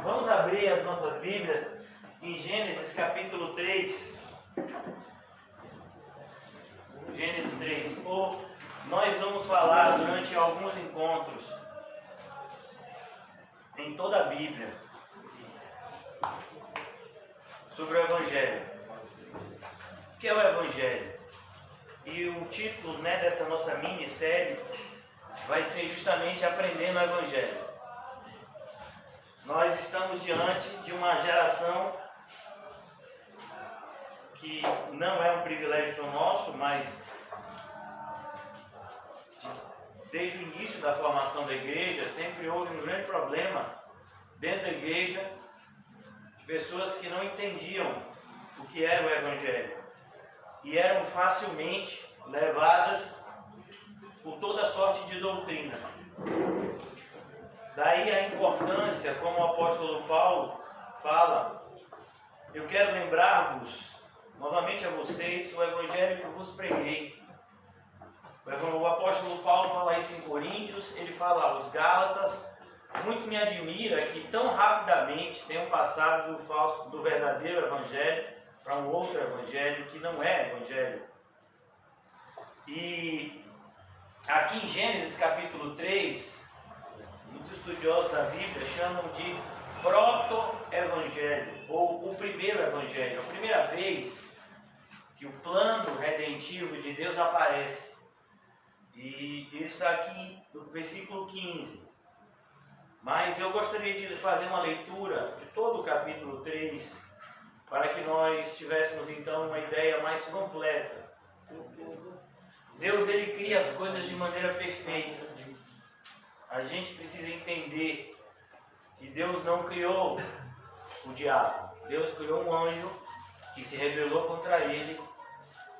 Vamos abrir as nossas Bíblias em Gênesis capítulo 3. Gênesis 3. Nós vamos falar durante alguns encontros em toda a Bíblia sobre o Evangelho. O que é o Evangelho? E o título dessa nossa minissérie vai ser justamente Aprendendo o Evangelho. Nós estamos diante de uma geração que não é um privilégio só nosso, mas desde o início da formação da igreja sempre houve um grande problema dentro da igreja de pessoas que não entendiam o que era o Evangelho e eram facilmente levadas por toda sorte de doutrina. Daí a importância, como o apóstolo Paulo fala, eu quero lembrar-vos novamente a vocês o Evangelho que eu vos preguei. O apóstolo Paulo fala isso em Coríntios, ele fala aos Gálatas. Muito me admira que tão rapidamente tenham passado do verdadeiro Evangelho para um outro Evangelho que não é Evangelho. E aqui em Gênesis capítulo 3, muitos estudiosos da Bíblia chamam de proto-evangelho, ou o primeiro evangelho, a primeira vez que o plano redentivo de Deus aparece. E ele está aqui no versículo 15. Mas eu gostaria de fazer uma leitura de todo o capítulo 3, para que nós tivéssemos então uma ideia mais completa. Deus, ele cria as coisas de maneira perfeita. A gente precisa entender que Deus não criou o diabo. Deus criou um anjo que se rebelou contra ele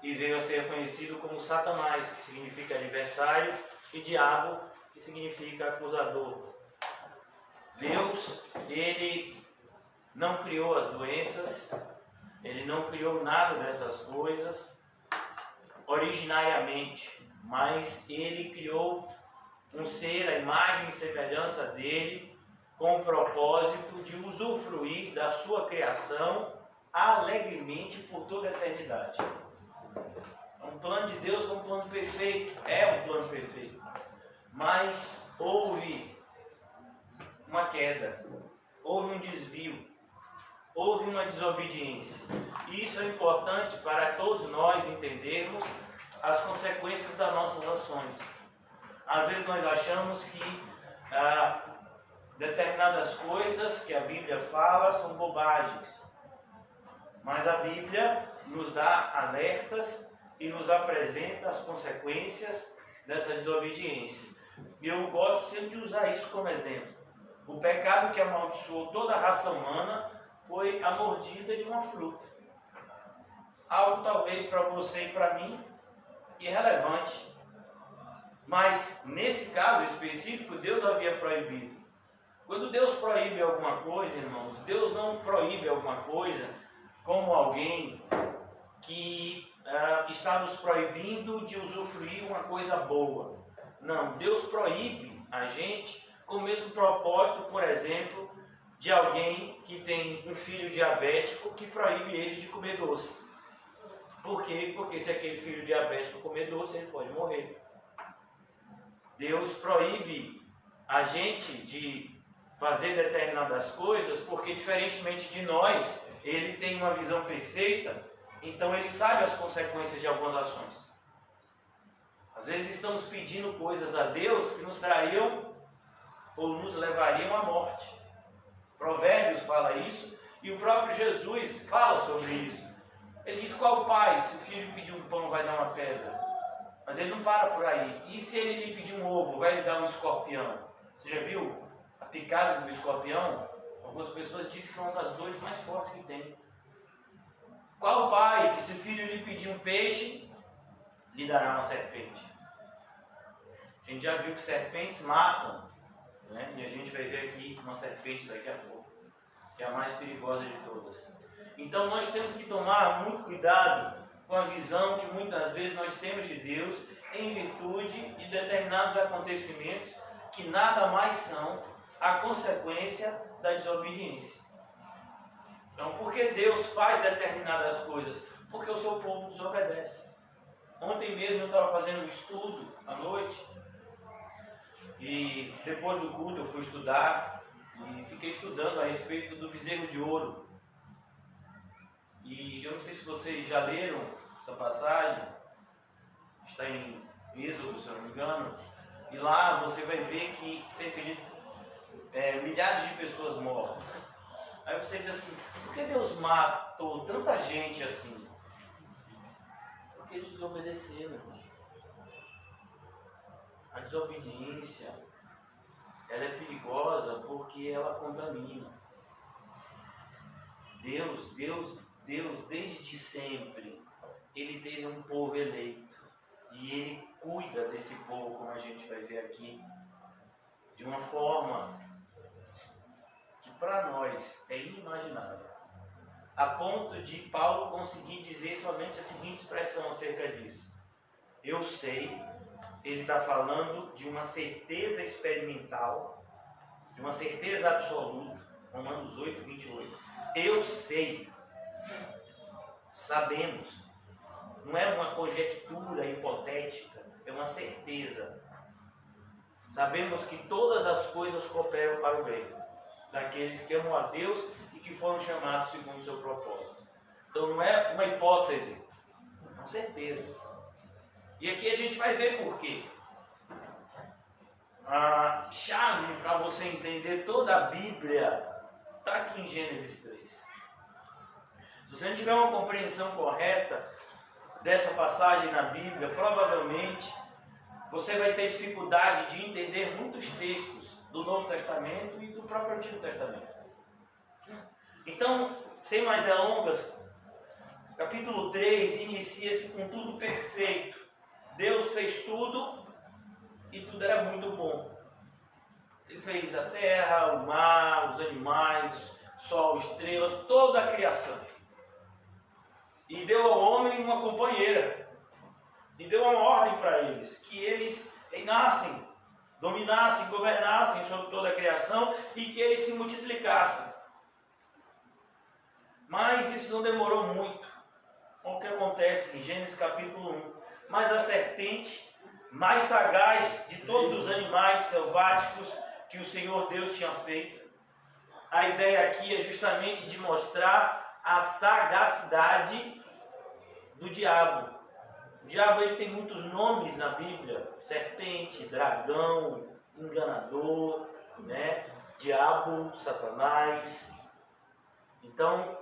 e veio a ser conhecido como Satanás, que significa adversário, e diabo, que significa acusador. Deus, ele não criou as doenças, ele não criou nada dessas coisas originariamente, mas ele criou um ser, a imagem e semelhança dele, com o propósito de usufruir da sua criação alegremente por toda a eternidade. Um plano de Deus é um plano perfeito, é um plano perfeito, mas houve uma queda, houve um desvio, houve uma desobediência. E isso é importante para todos nós entendermos as consequências das nossas ações. Às vezes nós achamos que determinadas coisas que a Bíblia fala são bobagens. Mas a Bíblia nos dá alertas e nos apresenta as consequências dessa desobediência. E eu gosto sempre de usar isso como exemplo. O pecado que amaldiçoou toda a raça humana foi a mordida de uma fruta. Algo talvez para você e para mim irrelevante. Mas nesse caso específico, Deus havia proibido. Quando Deus proíbe alguma coisa, irmãos, Deus não proíbe alguma coisa como alguém que está nos proibindo de usufruir uma coisa boa. Não, Deus proíbe a gente com o mesmo propósito, por exemplo, de alguém que tem um filho diabético que proíbe ele de comer doce. Por quê? Porque se aquele filho diabético comer doce, ele pode morrer. Deus proíbe a gente de fazer determinadas coisas porque, diferentemente de nós, ele tem uma visão perfeita, então ele sabe as consequências de algumas ações. Às vezes estamos pedindo coisas a Deus que nos trariam ou nos levariam à morte. Provérbios fala isso e o próprio Jesus fala sobre isso. Ele diz: qual pai, se o filho pedir um pão, vai dar uma pedra? Mas ele não para por aí. E se ele lhe pedir um ovo, vai lhe dar um escorpião? Você já viu a picada do escorpião? Algumas pessoas dizem que é uma das dores mais fortes que tem. Qual pai que se o filho lhe pedir um peixe, lhe dará uma serpente? A gente já viu que serpentes matam, né? E a gente vai ver aqui uma serpente daqui a pouco, que é a mais perigosa de todas. Então nós temos que tomar muito cuidado com a visão que muitas vezes nós temos de Deus em virtude de determinados acontecimentos que nada mais são a consequência da desobediência. Então, por que Deus faz determinadas coisas? Porque o seu povo desobedece. Ontem mesmo eu estava fazendo um estudo à noite, e depois do culto eu fui estudar, e fiquei estudando a respeito do bezerro de ouro. E eu não sei se vocês já leram essa passagem, está em Êxodo, se eu não me engano, e lá você vai ver que cerca de milhares de pessoas morrem. Aí você diz assim, por que Deus matou tanta gente assim? Porque eles desobedeceram. A desobediência, ela é perigosa porque ela contamina. Deus, desde sempre, Ele teve um povo eleito. E Ele cuida desse povo, como a gente vai ver aqui, de uma forma que para nós é inimaginável. A ponto de Paulo conseguir dizer somente a seguinte expressão acerca disso. Eu sei, ele está falando de uma certeza experimental, de uma certeza absoluta, Romanos 8, 28. Eu sei, sabemos, não é uma conjectura hipotética, é uma certeza. Sabemos que todas as coisas cooperam para o bem daqueles que amam a Deus e que foram chamados segundo o seu propósito. Então não é uma hipótese, é uma certeza. E aqui a gente vai ver por quê. A chave para você entender toda a Bíblia está aqui em Gênesis 3. Se você não tiver uma compreensão correta dessa passagem na Bíblia, provavelmente você vai ter dificuldade de entender muitos textos do Novo Testamento e do próprio Antigo Testamento. Então, sem mais delongas, capítulo 3 inicia-se com tudo perfeito. Deus fez tudo e tudo era muito bom. Ele fez a terra, o mar, os animais, sol, estrelas, toda a criação. E deu ao homem uma companheira. E deu uma ordem para eles, que eles reinassem, dominassem, governassem sobre toda a criação e que eles se multiplicassem. Mas isso não demorou muito. O que acontece em Gênesis capítulo 1? Mas a serpente, mais sagaz de todos os animais selváticos que o Senhor Deus tinha feito. A ideia aqui é justamente de mostrar a sagacidade do diabo. O diabo ele tem muitos nomes na Bíblia: serpente, dragão, enganador, diabo, Satanás. Então,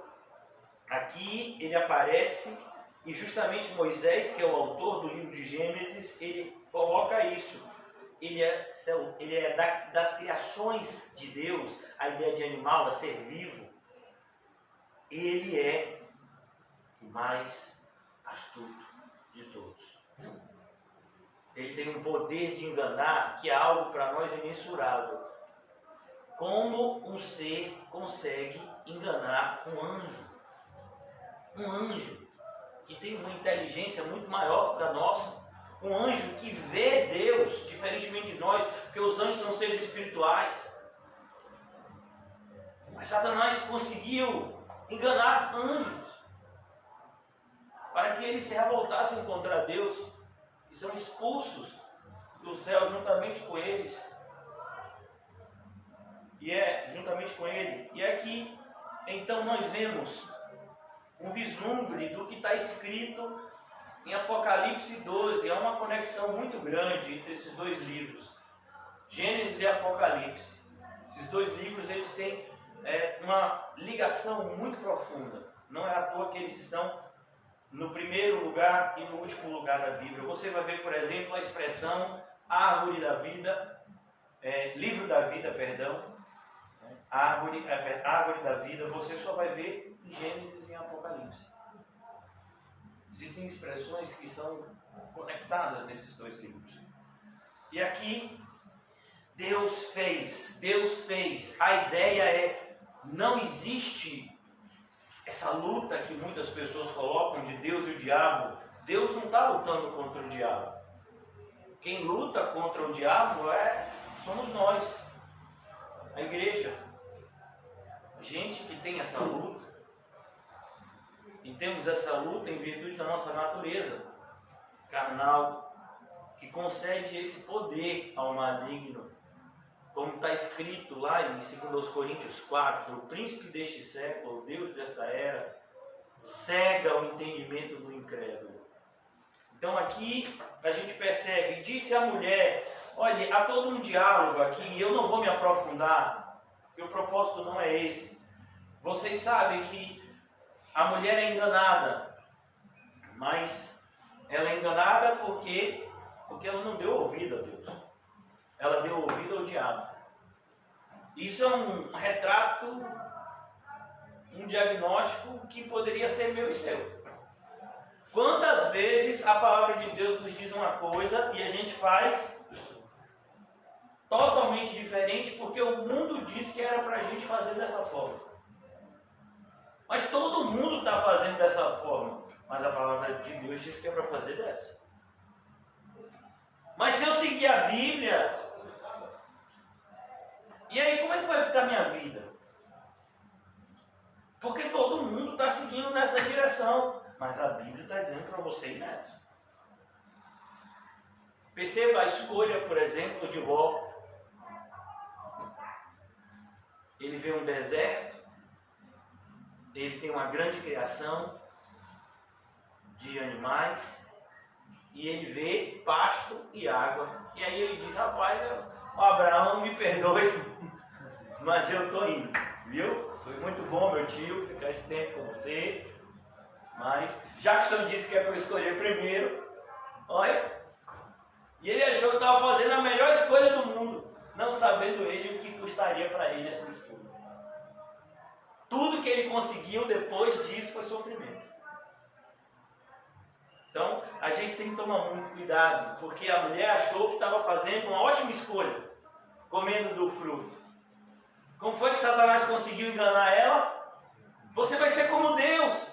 aqui ele aparece e justamente Moisés, que é o autor do livro de Gênesis, ele coloca isso. Ele é das criações de Deus, a ideia de animal, a ser vivo. Ele é o mais astuto de todos. Ele tem um poder de enganar que é algo para nós imensurável. Como um ser consegue enganar um anjo? Um anjo que tem uma inteligência muito maior que a nossa. Um anjo que vê Deus, diferentemente de nós, porque os anjos são seres espirituais. Mas Satanás conseguiu enganar anjos para que eles se revoltassem contra Deus e são expulsos do céu juntamente com eles. Juntamente com ele. E aqui, então, nós vemos um vislumbre do que está escrito em Apocalipse 12. Há uma conexão muito grande entre esses dois livros, Gênesis e Apocalipse. Esses dois livros eles têm uma ligação muito profunda. Não é à toa que eles estão no primeiro lugar e no último lugar da Bíblia. Você vai ver, por exemplo, a expressão árvore da vida, livro da vida, perdão, árvore da vida, você só vai ver em Gênesis e em Apocalipse. Existem expressões que estão conectadas nesses dois livros. E aqui, Deus fez. A ideia é, não existe essa luta que muitas pessoas colocam de Deus e o diabo. Deus não está lutando contra o diabo. Quem luta contra o diabo somos nós. tem essa luta. E temos essa luta em virtude da nossa natureza carnal, que concede esse poder ao maligno. Como está escrito lá em 2 Coríntios 4, o príncipe deste século, o Deus desta era, cega o entendimento do incrédulo. Então aqui a gente percebe, disse a mulher, olha, há todo um diálogo aqui, eu não vou me aprofundar, porque o propósito não é esse. Vocês sabem que a mulher é enganada, mas ela é enganada porque ela não deu ouvido a Deus. Ela deu ouvido ao diabo. Isso é um retrato, um diagnóstico que poderia ser meu e seu. Quantas vezes a palavra de Deus nos diz uma coisa e a gente faz totalmente diferente porque o mundo diz que era para a gente fazer dessa forma. Mas todo mundo está fazendo dessa forma. Mas a palavra de Deus diz que é para fazer dessa. Mas se eu seguir a Bíblia, e aí como é que vai ficar a minha vida? Porque todo mundo está seguindo nessa direção. Mas a Bíblia está dizendo para você ir nessa. Perceba a escolha, por exemplo, de Ló. Ele vê um deserto, ele tem uma grande criação de animais, e ele vê pasto e água. E aí ele diz, rapaz, Abraão, me perdoe, mas eu estou indo, viu? Foi muito bom, meu tio, ficar esse tempo com você. Mas, já que o senhor disse que é para eu escolher primeiro, olha, e ele achou que estava fazendo a melhor escolha do mundo, não sabendo ele o que custaria para ele essa escolha. Tudo que ele conseguiu depois disso foi sofrimento. Então, a gente tem que tomar muito cuidado, porque a mulher achou que estava fazendo uma ótima escolha, comendo do fruto. Como foi que Satanás conseguiu enganar ela? Você vai ser como Deus.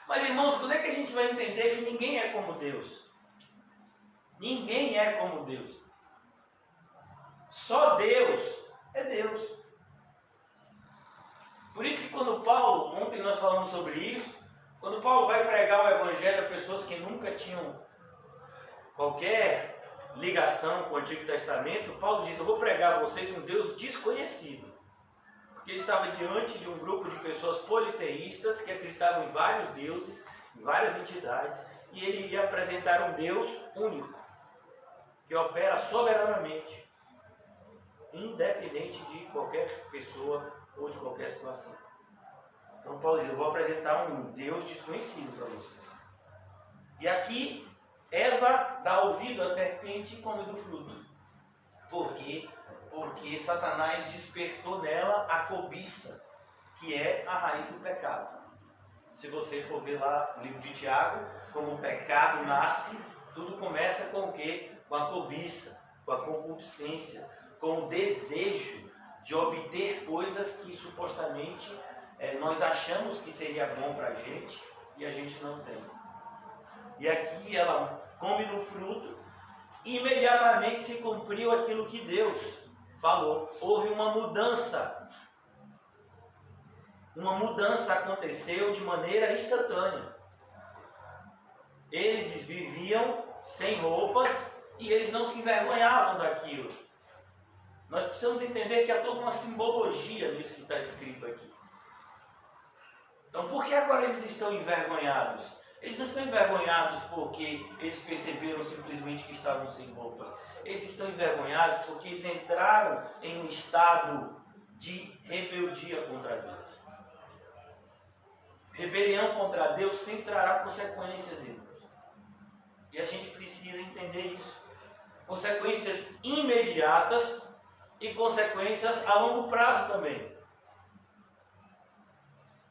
Mas, irmãos, quando é que a gente vai entender que ninguém é como Deus? Ninguém é como Deus. Só Deus é Deus. Por isso que quando Paulo, ontem nós falamos sobre isso, quando Paulo vai pregar o Evangelho a pessoas que nunca tinham qualquer ligação com o Antigo Testamento, Paulo diz, eu vou pregar a vocês um Deus desconhecido. Porque ele estava diante de um grupo de pessoas politeístas que acreditavam em vários deuses, em várias entidades, e ele iria apresentar um Deus único, que opera soberanamente, independente de qualquer pessoa ou de qualquer situação. Então Paulo diz, eu vou apresentar um Deus desconhecido para vocês. E aqui, Eva dá ouvido à serpente e come do fruto. Por quê? Porque Satanás despertou nela a cobiça, que é a raiz do pecado. Se você for ver lá no livro de Tiago, como o pecado nasce, tudo começa com o quê? Com a cobiça, com a concupiscência, com o desejo de obter coisas que supostamente nós achamos que seria bom para a gente e a gente não tem. E aqui ela come do fruto e imediatamente se cumpriu aquilo que Deus falou. Houve uma mudança. Uma mudança aconteceu de maneira instantânea. Eles viviam sem roupas e eles não se envergonhavam daquilo. Nós precisamos entender que há toda uma simbologia nisso que está escrito aqui. Então, por que agora eles estão envergonhados? Eles não estão envergonhados porque eles perceberam simplesmente que estavam sem roupas. Eles estão envergonhados porque eles entraram em um estado de rebeldia contra Deus. Rebelião contra Deus sempre trará consequências, irmãos. E a gente precisa entender isso. Consequências imediatas e consequências a longo prazo também.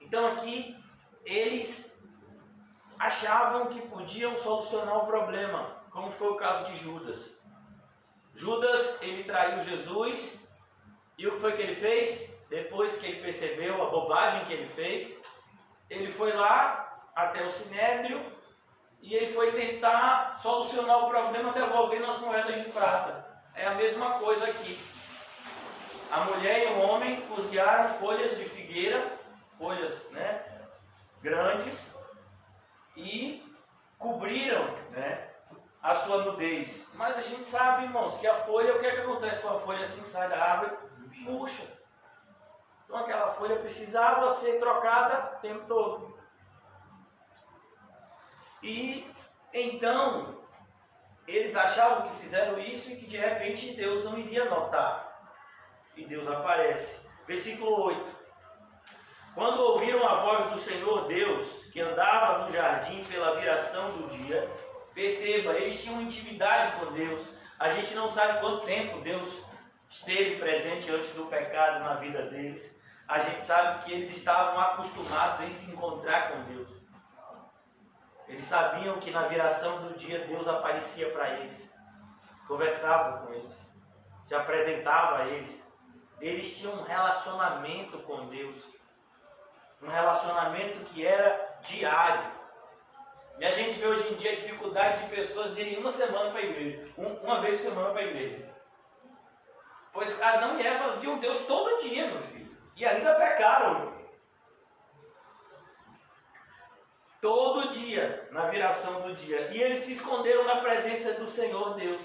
Então aqui, eles achavam que podiam solucionar o problema, como foi o caso de Judas. Judas, ele traiu Jesus, e o que foi que ele fez? Depois que ele percebeu a bobagem que ele fez, ele foi lá até o Sinédrio, e ele foi tentar solucionar o problema devolvendo as moedas de prata. É a mesma coisa aqui. A mulher e o homem cozinharam folhas de figueira, folhas, né, grandes, e cobriram, né, a sua nudez. Mas a gente sabe, irmãos, que a folha, o que é que acontece com a folha assim que sai da árvore? Murcha. Então aquela folha precisava ser trocada o tempo todo. E então eles achavam que fizeram isso e que de repente Deus não iria notar. E Deus aparece. Versículo 8. Quando ouviram a voz do Senhor Deus, que andava no jardim pela viração do dia, perceba, eles tinham intimidade com Deus. A gente não sabe quanto tempo Deus esteve presente antes do pecado na vida deles. A gente sabe que eles estavam acostumados em se encontrar com Deus. Eles sabiam que na viração do dia Deus aparecia para eles, conversava com eles, se apresentava a eles. Eles tinham um relacionamento com Deus, um relacionamento que era diário. E a gente vê hoje em dia a dificuldade de pessoas irem uma semana para a igreja, uma vez por semana para a igreja. Pois Adão e Eva viam Deus todo dia, meu filho, e ainda pecaram. Todo dia, na viração do dia. E eles se esconderam na presença do Senhor Deus.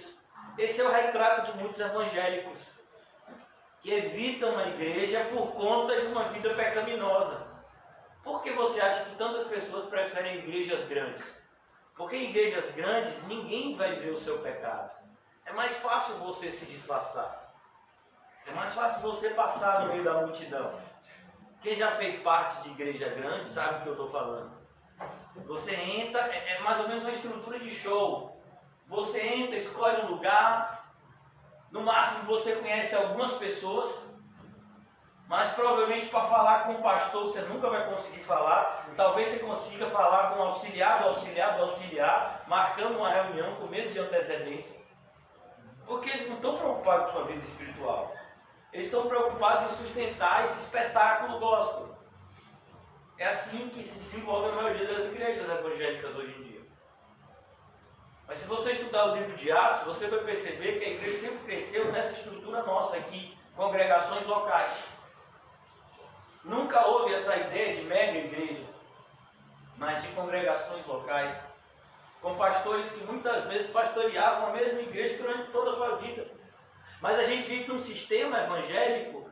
Esse é o retrato de muitos evangélicos que evitam a igreja por conta de uma vida pecaminosa. Por que você acha que tantas pessoas preferem igrejas grandes? Porque em igrejas grandes ninguém vai ver o seu pecado. É mais fácil você se disfarçar. É mais fácil você passar no meio da multidão. Quem já fez parte de igreja grande sabe o que eu estou falando. Você entra, é mais ou menos uma estrutura de show. Você entra, escolhe um lugar. No máximo você conhece algumas pessoas, mas provavelmente para falar com o pastor você nunca vai conseguir falar. Talvez você consiga falar com o auxiliar do auxiliar do auxiliar, marcando uma reunião com meses de antecedência. Porque eles não estão preocupados com a sua vida espiritual. Eles estão preocupados em sustentar esse espetáculo gospel. É assim que se desenvolve a maioria das igrejas evangélicas hoje em dia. Mas se você estudar o livro de Atos, você vai perceber que a igreja sempre cresceu nessa estrutura nossa aqui, congregações locais. Nunca houve essa ideia de mega igreja, mas de congregações locais, com pastores que muitas vezes pastoreavam a mesma igreja durante toda a sua vida. Mas a gente vive num sistema evangélico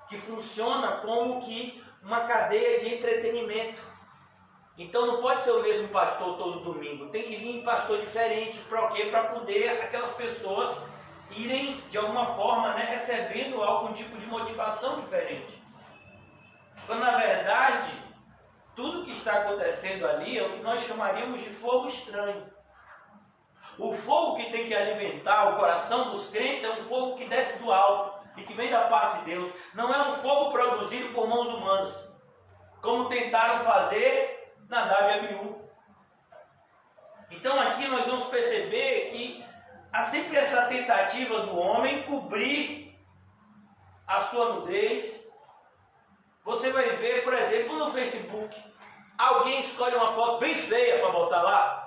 que funciona como que uma cadeia de entretenimento. Então não pode ser o mesmo pastor todo domingo, tem que vir pastor diferente. Para quê? Para poder aquelas pessoas irem de alguma forma, né, recebendo algum tipo de motivação diferente. Quando na verdade tudo que está acontecendo ali é o que nós chamaríamos de fogo estranho. O fogo que tem que alimentar o coração dos crentes é um fogo que desce do alto e que vem da parte de Deus. Não é um fogo produzido por mãos humanas, como tentaram fazer Nadab e Abiú. Então aqui nós vamos perceber que há sempre essa tentativa do homem cobrir a sua nudez. Você vai ver, por exemplo, no Facebook, alguém escolhe uma foto bem feia para botar lá.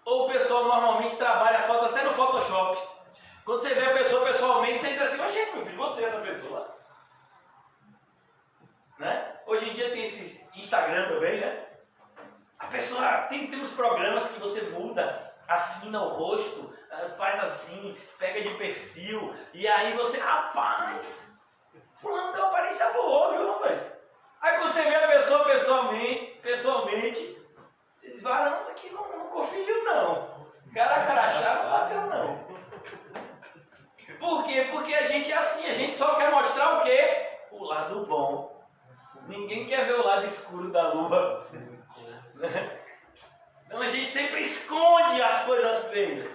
Ou o pessoal normalmente trabalha a foto até no Photoshop. Quando você vê a pessoa pessoalmente, você diz assim: oxe, meu filho, você é essa pessoa. Né? Hoje em dia tem esse Instagram também, né? A pessoa tem uns programas que você muda, afina o rosto, faz assim, pega de perfil, e aí você, rapaz, fulano tem uma aparência boa, viu, rapaz? Aí quando você vê a pessoa pessoalmente, você diz: varão, aqui não confio não. Cara crachá não bateu não. Por quê? Porque a gente é assim, a gente só quer mostrar o quê? O lado bom. Ninguém quer ver o lado escuro da lua. Então a gente sempre esconde as coisas feias.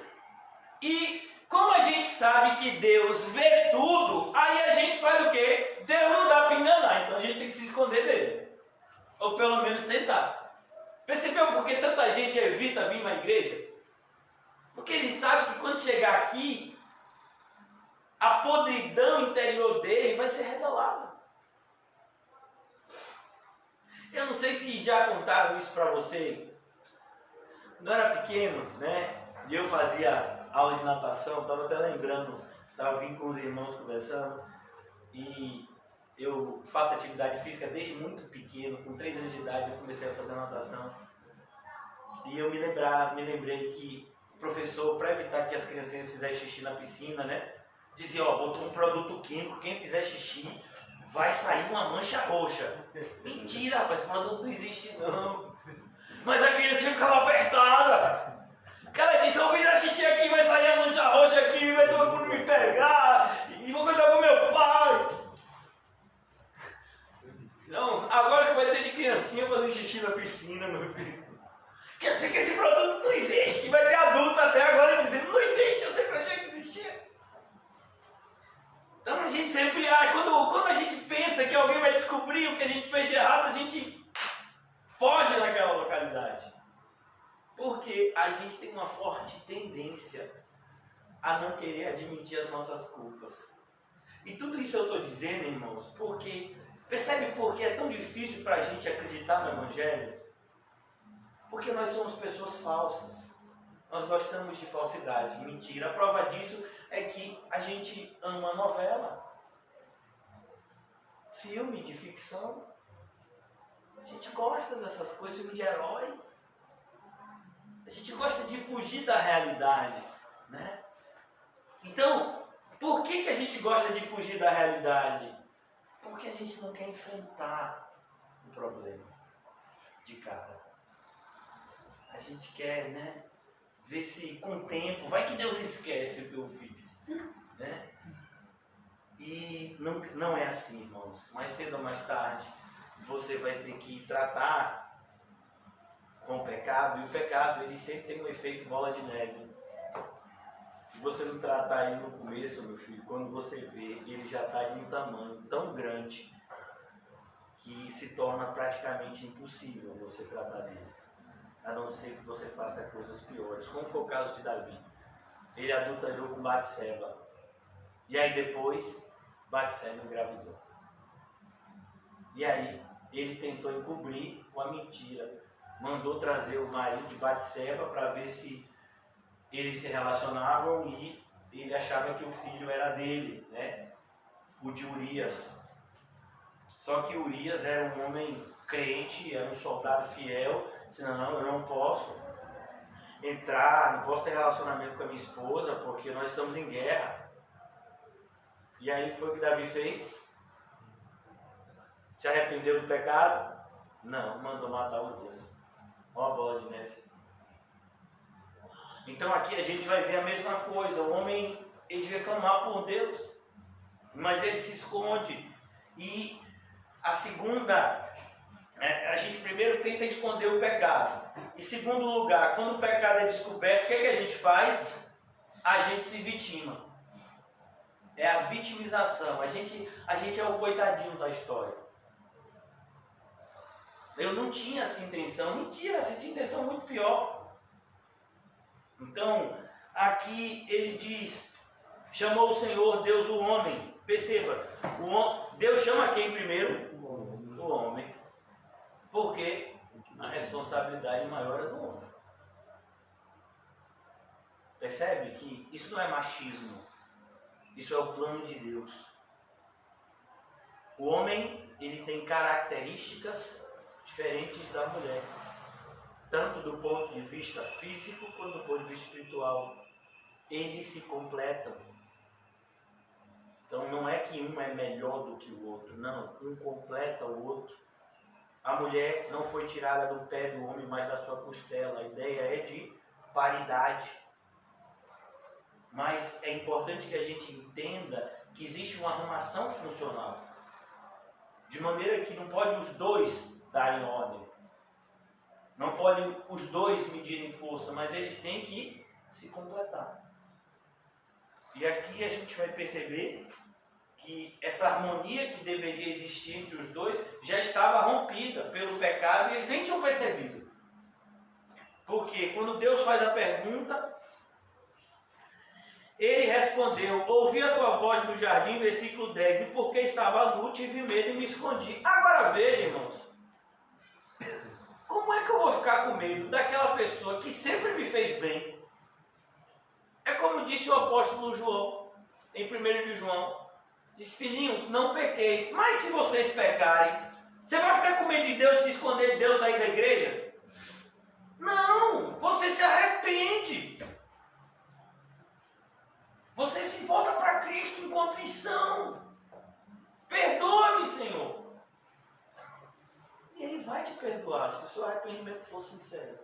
E como a gente sabe que Deus vê tudo, aí a gente faz o quê? Deus não dá para enganar, então a gente tem que se esconder dele. Ou pelo menos tentar. Percebeu por que tanta gente evita vir na igreja? Porque ele sabe que quando chegar aqui, a podridão interior dele vai ser revelada. Eu não sei se já contaram isso para você. Quando eu era pequeno, né? E eu fazia aula de natação, estava até lembrando, estava vindo com os irmãos conversando. E eu faço atividade física desde muito pequeno, com 3 anos de idade eu comecei a fazer natação. E eu me lembrei que o professor, para evitar que as criancinhas fizessem xixi na piscina, né, dizia, ó, botou um produto químico, quem fizer xixi vai sair uma mancha roxa. Mentira, rapaz, esse produto não existe não. Mas a criancinha ficava apertada. O cara disse, eu vou virar xixi aqui, vai sair a mancha roxa aqui, vai todo mundo me pegar, e vou contar pro meu pai. Não, agora que vai ter de criancinha fazendo xixi na piscina, meu filho. Quer dizer que esse produto não existe, vai ter adulto até agora dizendo, não existe, eu sempre achei que existia. Então a gente sempre, quando a gente pensa que alguém vai descobrir o que a gente fez de errado, a gente foge daquela localidade. Porque a gente tem uma forte tendência a não querer admitir as nossas culpas. E tudo isso eu estou dizendo, irmãos, porque percebe por que é tão difícil para a gente acreditar no Evangelho? Porque nós somos pessoas falsas. Nós gostamos de falsidade, mentira. A prova disso é que a gente ama novela, filme de ficção. A gente gosta dessas coisas, filme de herói. A gente gosta de fugir da realidade, né? Então, por que a gente gosta de fugir da realidade? Porque a gente não quer enfrentar o problema de cara. A gente quer, né, ver se com o tempo, vai que Deus esquece o que eu fiz, né? E não é assim, irmãos. Mais cedo ou mais tarde, você vai ter que tratar com o pecado, e o pecado ele sempre tem um efeito bola de neve. Se você não tratar ele no começo, meu filho, quando você vê, ele já está de um tamanho tão grande que se torna praticamente impossível você tratar dele, a não ser que você faça coisas piores, como foi o caso de Davi. Ele adulterou com Batseba, e aí depois Batseba engravidou. E aí ele tentou encobrir com a mentira, mandou trazer o marido de Batseba para ver se eles se relacionavam, e ele achava que o filho era dele, né? O de Urias. Só que Urias era um homem crente, era um soldado fiel. Disse, não, eu não posso entrar, não posso ter relacionamento com a minha esposa, porque nós estamos em guerra. E aí o que foi que Davi fez? Se arrependeu do pecado? Não, mandou matar Urias. Olha a bola de neve. Então aqui a gente vai ver a mesma coisa. O homem, ele devia clamar por Deus, mas ele se esconde. E a segunda, a gente primeiro tenta esconder o pecado. Em segundo lugar, quando o pecado é descoberto, o que a gente faz? A gente se vitima. É a vitimização. A gente é o coitadinho da história. Eu não tinha essa intenção. Mentira, você tinha intenção muito pior. Então, aqui ele diz, chamou o Senhor Deus o homem. Perceba, Deus chama quem primeiro? O homem. Porque a responsabilidade maior é do homem. Percebe que isso não é machismo. Isso é o plano de Deus. O homem, ele tem características diferentes da mulher, tanto do ponto de vista físico quanto do ponto de vista espiritual. Eles se completam. Então não é que um é melhor do que o outro, não, um completa o outro. A mulher não foi tirada do pé do homem, mas da sua costela. A ideia é de paridade. Mas é importante que a gente entenda que existe uma arrumação funcional, de maneira que não pode os dois darem ordem, não podem os dois medirem força, mas eles têm que se completar. E aqui a gente vai perceber que essa harmonia que deveria existir entre os dois já estava rompida pelo pecado e eles nem tinham percebido. Porque quando Deus faz a pergunta, ele respondeu, ouvi a tua voz no jardim, versículo 10, e porque estava nu, tive medo e me escondi. Agora veja, irmãos, como é que eu vou ficar com medo daquela pessoa que sempre me fez bem? É como disse o apóstolo João, em 1 de João, Diz, filhinhos, não pequeis. Mas se vocês pecarem, você vai ficar com medo de Deus, se esconder de Deus, sair da igreja? Não, você se arrepende. Você se volta para Cristo em contrição. Perdoa-me, Senhor. E Ele vai te perdoar, se o seu arrependimento for sincero.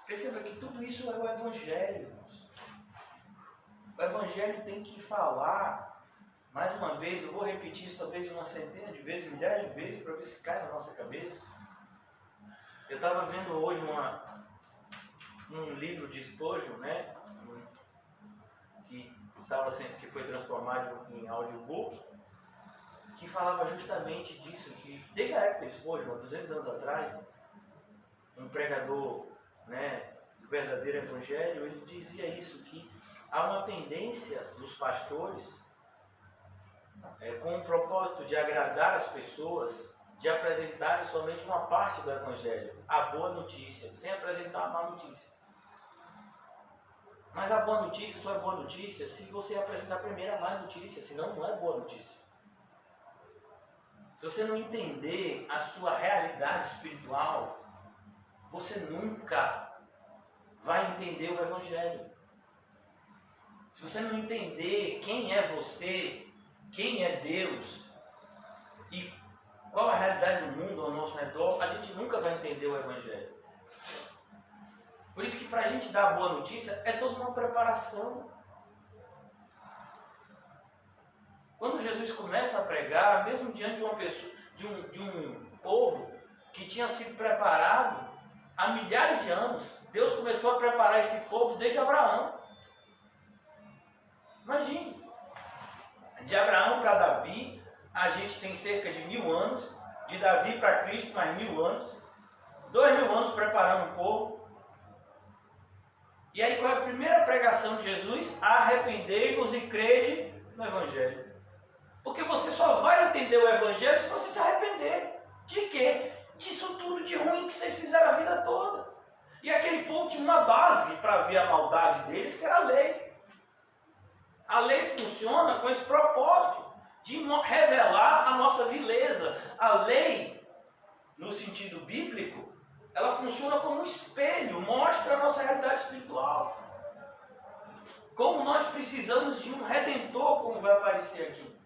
Perceba que tudo isso é o Evangelho, irmãos. O Evangelho tem que falar, mais uma vez, eu vou repetir isso talvez uma centena de vezes, milhares de vezes, para ver se cai na nossa cabeça. Eu estava vendo hoje um livro de Spurgeon, né? Que foi transformado em audiobook, que falava justamente disso, que desde a época de Spurgeon, 200 anos atrás, um pregador, né, do verdadeiro evangelho, ele dizia isso, que há uma tendência dos pastores, com o propósito de agradar as pessoas, de apresentarem somente uma parte do evangelho, a boa notícia, sem apresentar a má notícia. Mas a boa notícia só é boa notícia se você apresentar primeiro a má notícia, senão não é boa notícia. Se você não entender a sua realidade espiritual, você nunca vai entender o Evangelho. Se você não entender quem é você, quem é Deus e qual a realidade do mundo ao nosso redor, a gente nunca vai entender o Evangelho. Por isso que para a gente dar a boa notícia é toda uma preparação. Quando Jesus começa a pregar, mesmo diante de uma pessoa, de um povo que tinha sido preparado há milhares de anos, Deus começou a preparar esse povo desde Abraão. Imagine, de Abraão para Davi, a gente tem cerca de 1000 anos, de Davi para Cristo mais 1000 anos, 2000 anos preparando o povo. E aí qual é a primeira pregação de Jesus? Arrependei-vos e crede no Evangelho. Porque você só vai entender o Evangelho se você se arrepender. De quê? Disso tudo de ruim que vocês fizeram a vida toda. E aquele povo tinha uma base para ver a maldade deles, que era a lei. A lei funciona com esse propósito de revelar a nossa vileza. A lei, no sentido bíblico, ela funciona como um espelho, mostra a nossa realidade espiritual. Como nós precisamos de um Redentor, como vai aparecer aqui.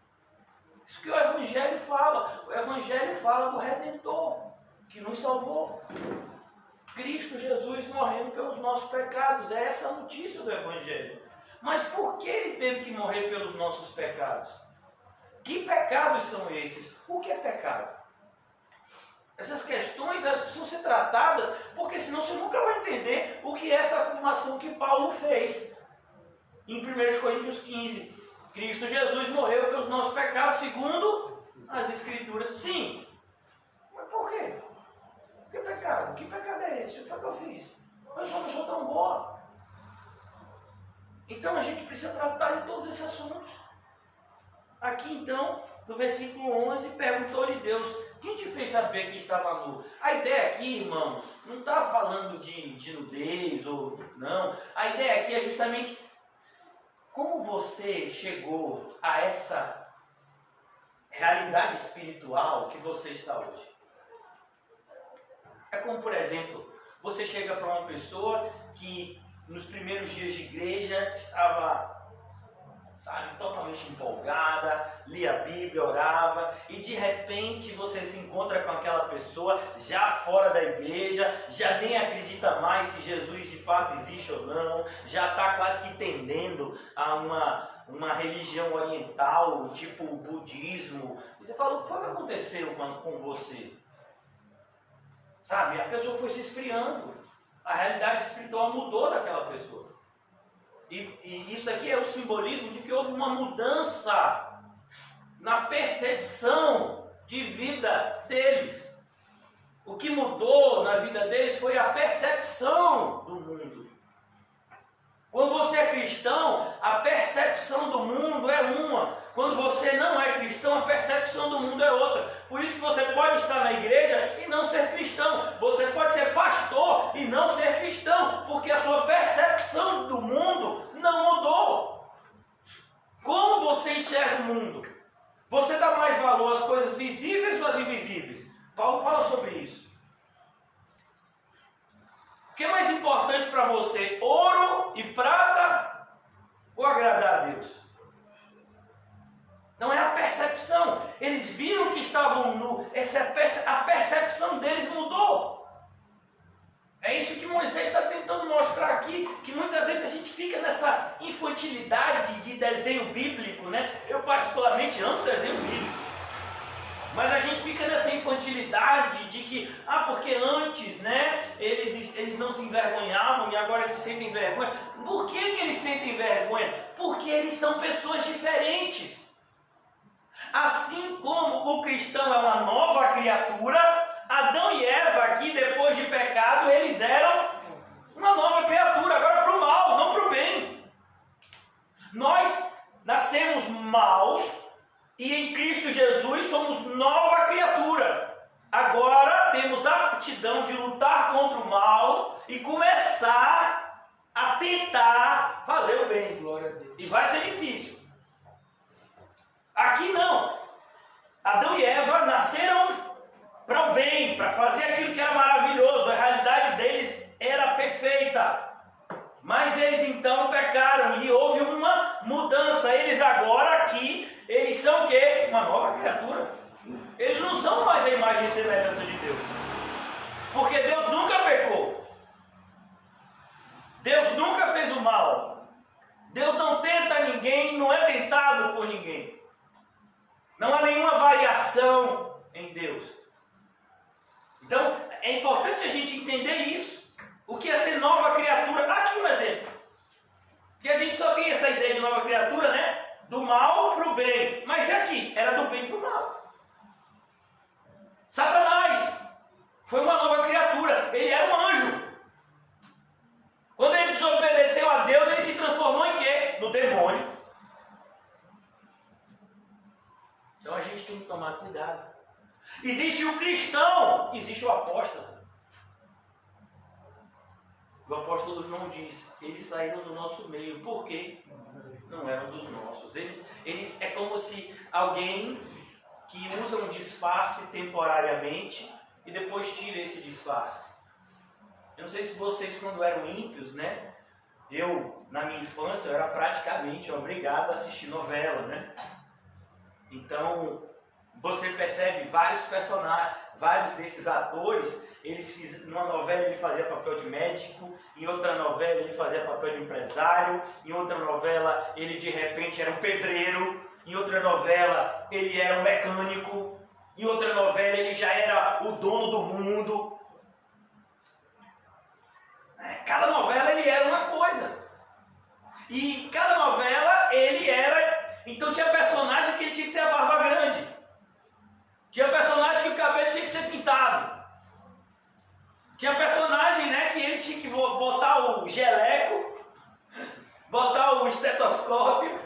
Isso que o Evangelho fala. O Evangelho fala do Redentor, que nos salvou. Cristo Jesus morrendo pelos nossos pecados. É essa a notícia do Evangelho. Mas por que Ele teve que morrer pelos nossos pecados? Que pecados são esses? O que é pecado? Essas questões elas precisam ser tratadas, porque senão você nunca vai entender o que é essa afirmação que Paulo fez. Em 1 Coríntios 15, Cristo Jesus morreu pelos nossos pecados, segundo as Escrituras. Sim, mas por quê? Que pecado? Que pecado é esse? O que foi que eu fiz? Eu sou uma pessoa tão boa. Então a gente precisa tratar de todos esses assuntos. Aqui então, no versículo 11, perguntou-lhe Deus: quem te fez saber que estava nu? A ideia aqui, irmãos, não está falando de nudez ou não. A ideia aqui é justamente como você chegou a essa realidade espiritual que você está hoje. É como, por exemplo, você chega para uma pessoa que nos primeiros dias de igreja estava, totalmente empolgada, lia a Bíblia, orava, e de repente você se encontra com aquela pessoa já fora da igreja, já nem acredita mais se Jesus de fato existe ou não, já está quase que tendendo a uma religião oriental, tipo o budismo. E você fala: o que foi que aconteceu com você? A pessoa foi se esfriando, a realidade espiritual mudou daquela pessoa. E isso daqui é o simbolismo de que houve uma mudança na percepção de vida deles. O que mudou na vida deles foi a percepção do mundo. Quando você é cristão, a percepção do mundo é uma. Quando você não é cristão, a percepção do mundo é outra. Por isso que você pode estar na igreja e não ser cristão. Você pode ser pastor e não ser cristão, porque a sua percepção do mundo não mudou. Como você enxerga o mundo? Você dá mais valor às coisas visíveis ou às invisíveis? Paulo fala sobre isso. O que é mais importante para você? Ouro e prata ou agradar a Deus? Não é a percepção. Eles viram que estavam nus. A percepção deles mudou. É isso que Moisés está tentando mostrar aqui, que muitas vezes a gente fica nessa infantilidade de desenho bíblico, né? Eu particularmente amo desenho bíblico. Mas a gente fica nessa infantilidade de que, porque antes, né, eles não se envergonhavam e agora eles sentem vergonha. Por que eles sentem vergonha? Porque eles são pessoas diferentes. Assim como o cristão é uma nova criatura, Adão e Eva aqui, depois de pecado, eles eram uma nova criatura, agora para o mal, não para o bem. Nós nascemos maus e em Cristo Jesus somos nova criatura. Agora temos a aptidão de lutar contra o mal e começar a tentar fazer o bem. Glória a Deus. E vai ser difícil. Aqui não. Adão e Eva nasceram para o bem, para fazer aquilo que era maravilhoso. A realidade deles era perfeita. Mas eles então pecaram e houve uma mudança. Eles agora aqui, eles são o quê? Uma nova criatura. Eles não são mais a imagem e semelhança de Deus. Porque Deus nunca pecou. Deus nunca fez o mal. Deus não tenta ninguém, não é tentado por ninguém. Não há nenhuma variação em Deus. Então, é importante a gente entender isso. O que é ser nova criatura? Aqui um exemplo. Porque a gente só tem essa ideia de nova criatura, né? Do mal para o bem. Mas e aqui? Era do bem para o mal. Satanás foi uma nova criatura. Ele era um anjo. Quando ele desobedeceu a Deus, ele se transformou em quê? No demônio. Então a gente tem que tomar cuidado. Existe o cristão, existe o apóstolo. O apóstolo João diz, eles saíram do nosso meio. Por quê? Não eram dos nossos. Eles é como se alguém que usa um disfarce temporariamente e depois tira esse disfarce. Eu não sei se vocês, quando eram ímpios, né? Eu, na minha infância, eu era praticamente obrigado a assistir novela, né? Então, você percebe vários personagens, vários desses atores, numa novela ele fazia papel de médico, em outra novela ele fazia papel de empresário, em outra novela ele de repente era um pedreiro, em outra novela ele era um mecânico, em outra novela ele já era o dono do mundo. Cada novela ele era uma coisa. E cada novela ele era... Então tinha personagem que ele tinha que ter a barba grande. Tinha personagem que o cabelo tinha que ser pintado. Tinha personagem, né, que ele tinha que botar o jaleco, botar o estetoscópio,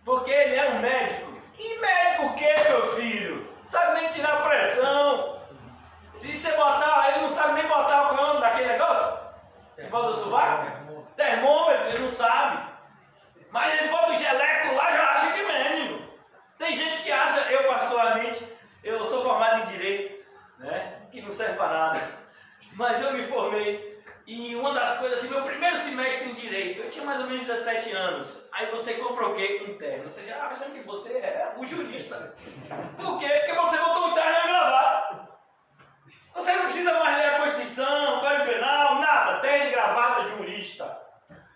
porque ele era um médico. E médico o quê, meu filho? Não sabe nem tirar a pressão. Se você botar, ele não sabe nem botar o nome daquele negócio. Ele bota o sovaco? Termômetro, ele não sabe. Mas ele bota o jaleco lá, já acha que é médico. Tem gente que acha, eu particularmente, eu sou formado em Direito, né, que não serve para nada. Mas eu me formei e uma das coisas, assim, meu primeiro semestre em Direito, eu tinha mais ou menos 17 anos. Aí você comprou o quê? Um terno. Você já acha que você é o jurista. Por quê? Porque você botou um terno e uma gravata. Você não precisa mais ler a Constituição, Código Penal, nada. Terno e gravata, jurista.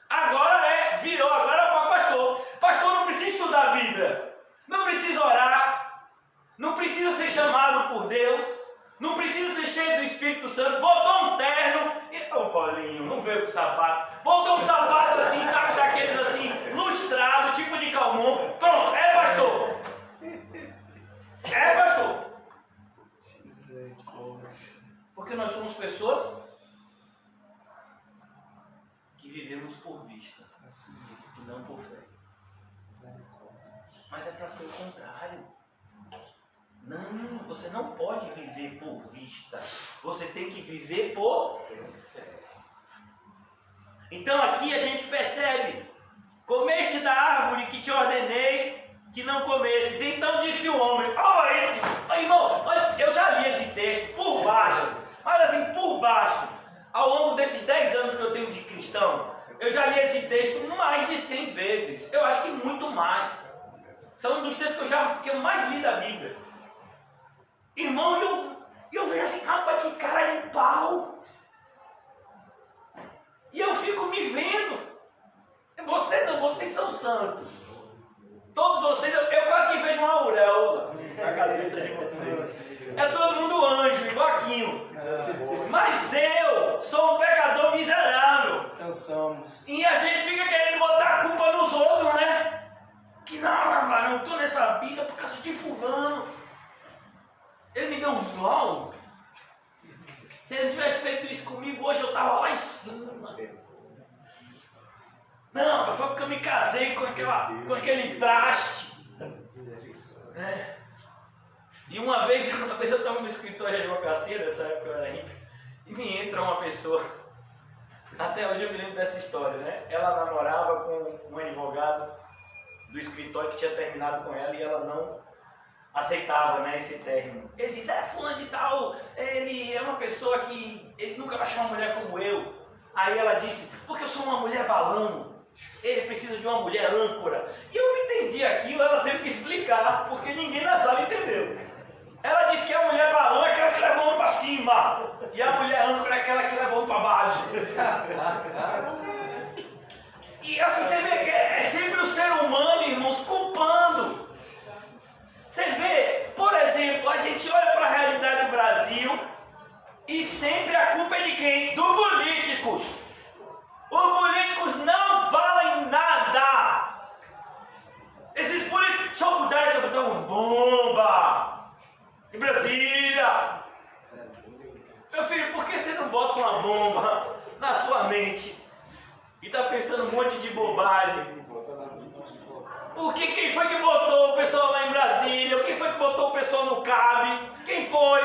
Agora virou agora para pastor. Pastor não precisa estudar a Bíblia. Não precisa orar. Não precisa ser chamado por Deus. Não precisa ser cheio do Espírito Santo. Botou um terno. Ô Paulinho, não veio com sapato. Botou um sapato assim, sabe, daqueles assim, lustrado, tipo de Calmon. Pronto, é pastor. É pastor. Porque nós somos pessoas que vivemos por vista e não por fé. Mas é para ser o contrário. Não, você não pode viver por vista. Você tem que viver por fé. Então aqui a gente percebe: comeste da árvore que te ordenei, que não comesses. Então disse o homem, irmão, olha, eu já li esse texto por baixo, mas assim, por baixo, ao longo desses 10 anos que eu tenho de cristão, eu já li esse texto mais de 100 vezes, eu acho que muito mais. São um dos textos que eu mais li da Bíblia. Irmão, eu vejo assim, rapaz, que cara de pau. E eu fico me vendo. Vocês são santos. Todos vocês, eu quase que vejo uma auréola na cabeça de vocês. É todo mundo anjo, iguaquinho. Mas eu sou um pecador miserável. Então somos. E a gente fica querendo botar a culpa nos outros, né? Que não, eu estou nessa vida por causa de fulano. Ele me deu um jogo. Se ele tivesse feito isso comigo, hoje eu estava lá em cima. Não, foi porque eu me casei com aquele traste. E uma vez eu estava no escritório de advocacia, nessa época eu era rico, e me entra uma pessoa, até hoje eu me lembro dessa história, né? Ela namorava com um advogado do escritório que tinha terminado com ela e ela não aceitava, né, esse término. Ele disse, fulano de tal, ele é uma pessoa que ele nunca vai achar uma mulher como eu. Aí ela disse, porque eu sou uma mulher balão. Ele precisa de uma mulher âncora. E eu não entendi aquilo, ela teve que explicar, porque ninguém na sala entendeu. Ela disse que a mulher balão é aquela que leva o homem para cima, e a mulher âncora é aquela que leva o homem para baixo. E assim você vê que é sempre o ser humano, irmãos, culpando. Você vê, por exemplo, a gente olha para a realidade do Brasil e sempre a culpa é de quem? Dos políticos. Os políticos não valem nada. Esses políticos, se eu pudesse botar uma bomba em Brasília. Meu filho, por que você não bota uma bomba na sua mente e está pensando um monte de bobagem? Porque quem foi que botou o pessoal lá em Brasília? Quem foi que botou o pessoal no CAB? Quem foi?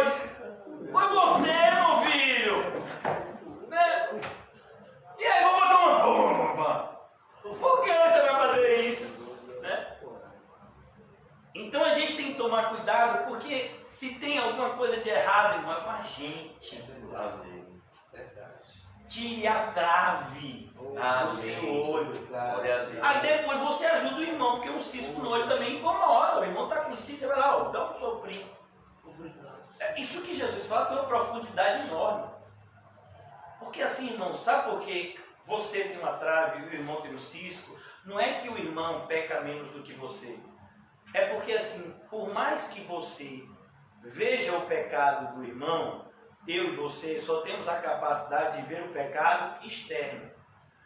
Foi você, meu filho. Né? E aí, vou botar uma bomba. Por que você vai fazer isso? Né? Então a gente tem que tomar cuidado, porque se tem alguma coisa de errado, irmão, é com a gente. Tire a trave do seu olho. Aí depois você ajuda o irmão, porque um cisco no olho também incomoda. O irmão está com cisco, você vai lá, dá um soprinho. Isso que Jesus fala tem uma profundidade enorme. Porque assim, irmão, sabe por que você tem uma trave e o irmão tem um cisco? Não é que o irmão peca menos do que você. É porque assim, por mais que você veja o pecado do irmão, eu e você só temos a capacidade de ver o pecado externo.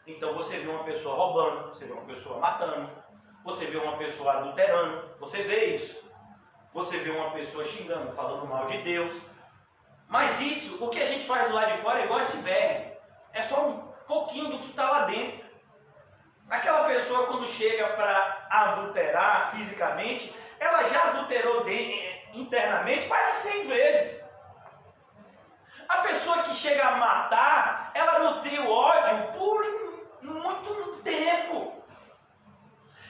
Então você vê uma pessoa roubando, você vê uma pessoa matando, você vê uma pessoa adulterando, você vê isso. Você vê uma pessoa xingando, falando mal de Deus. Mas isso, o que a gente faz do lado de fora é igual iceberg. É só um pouquinho do que está lá dentro. Aquela pessoa quando chega para adulterar fisicamente, ela já adulterou internamente mais de 100 vezes. A pessoa que chega a matar, ela nutriu ódio por muito tempo.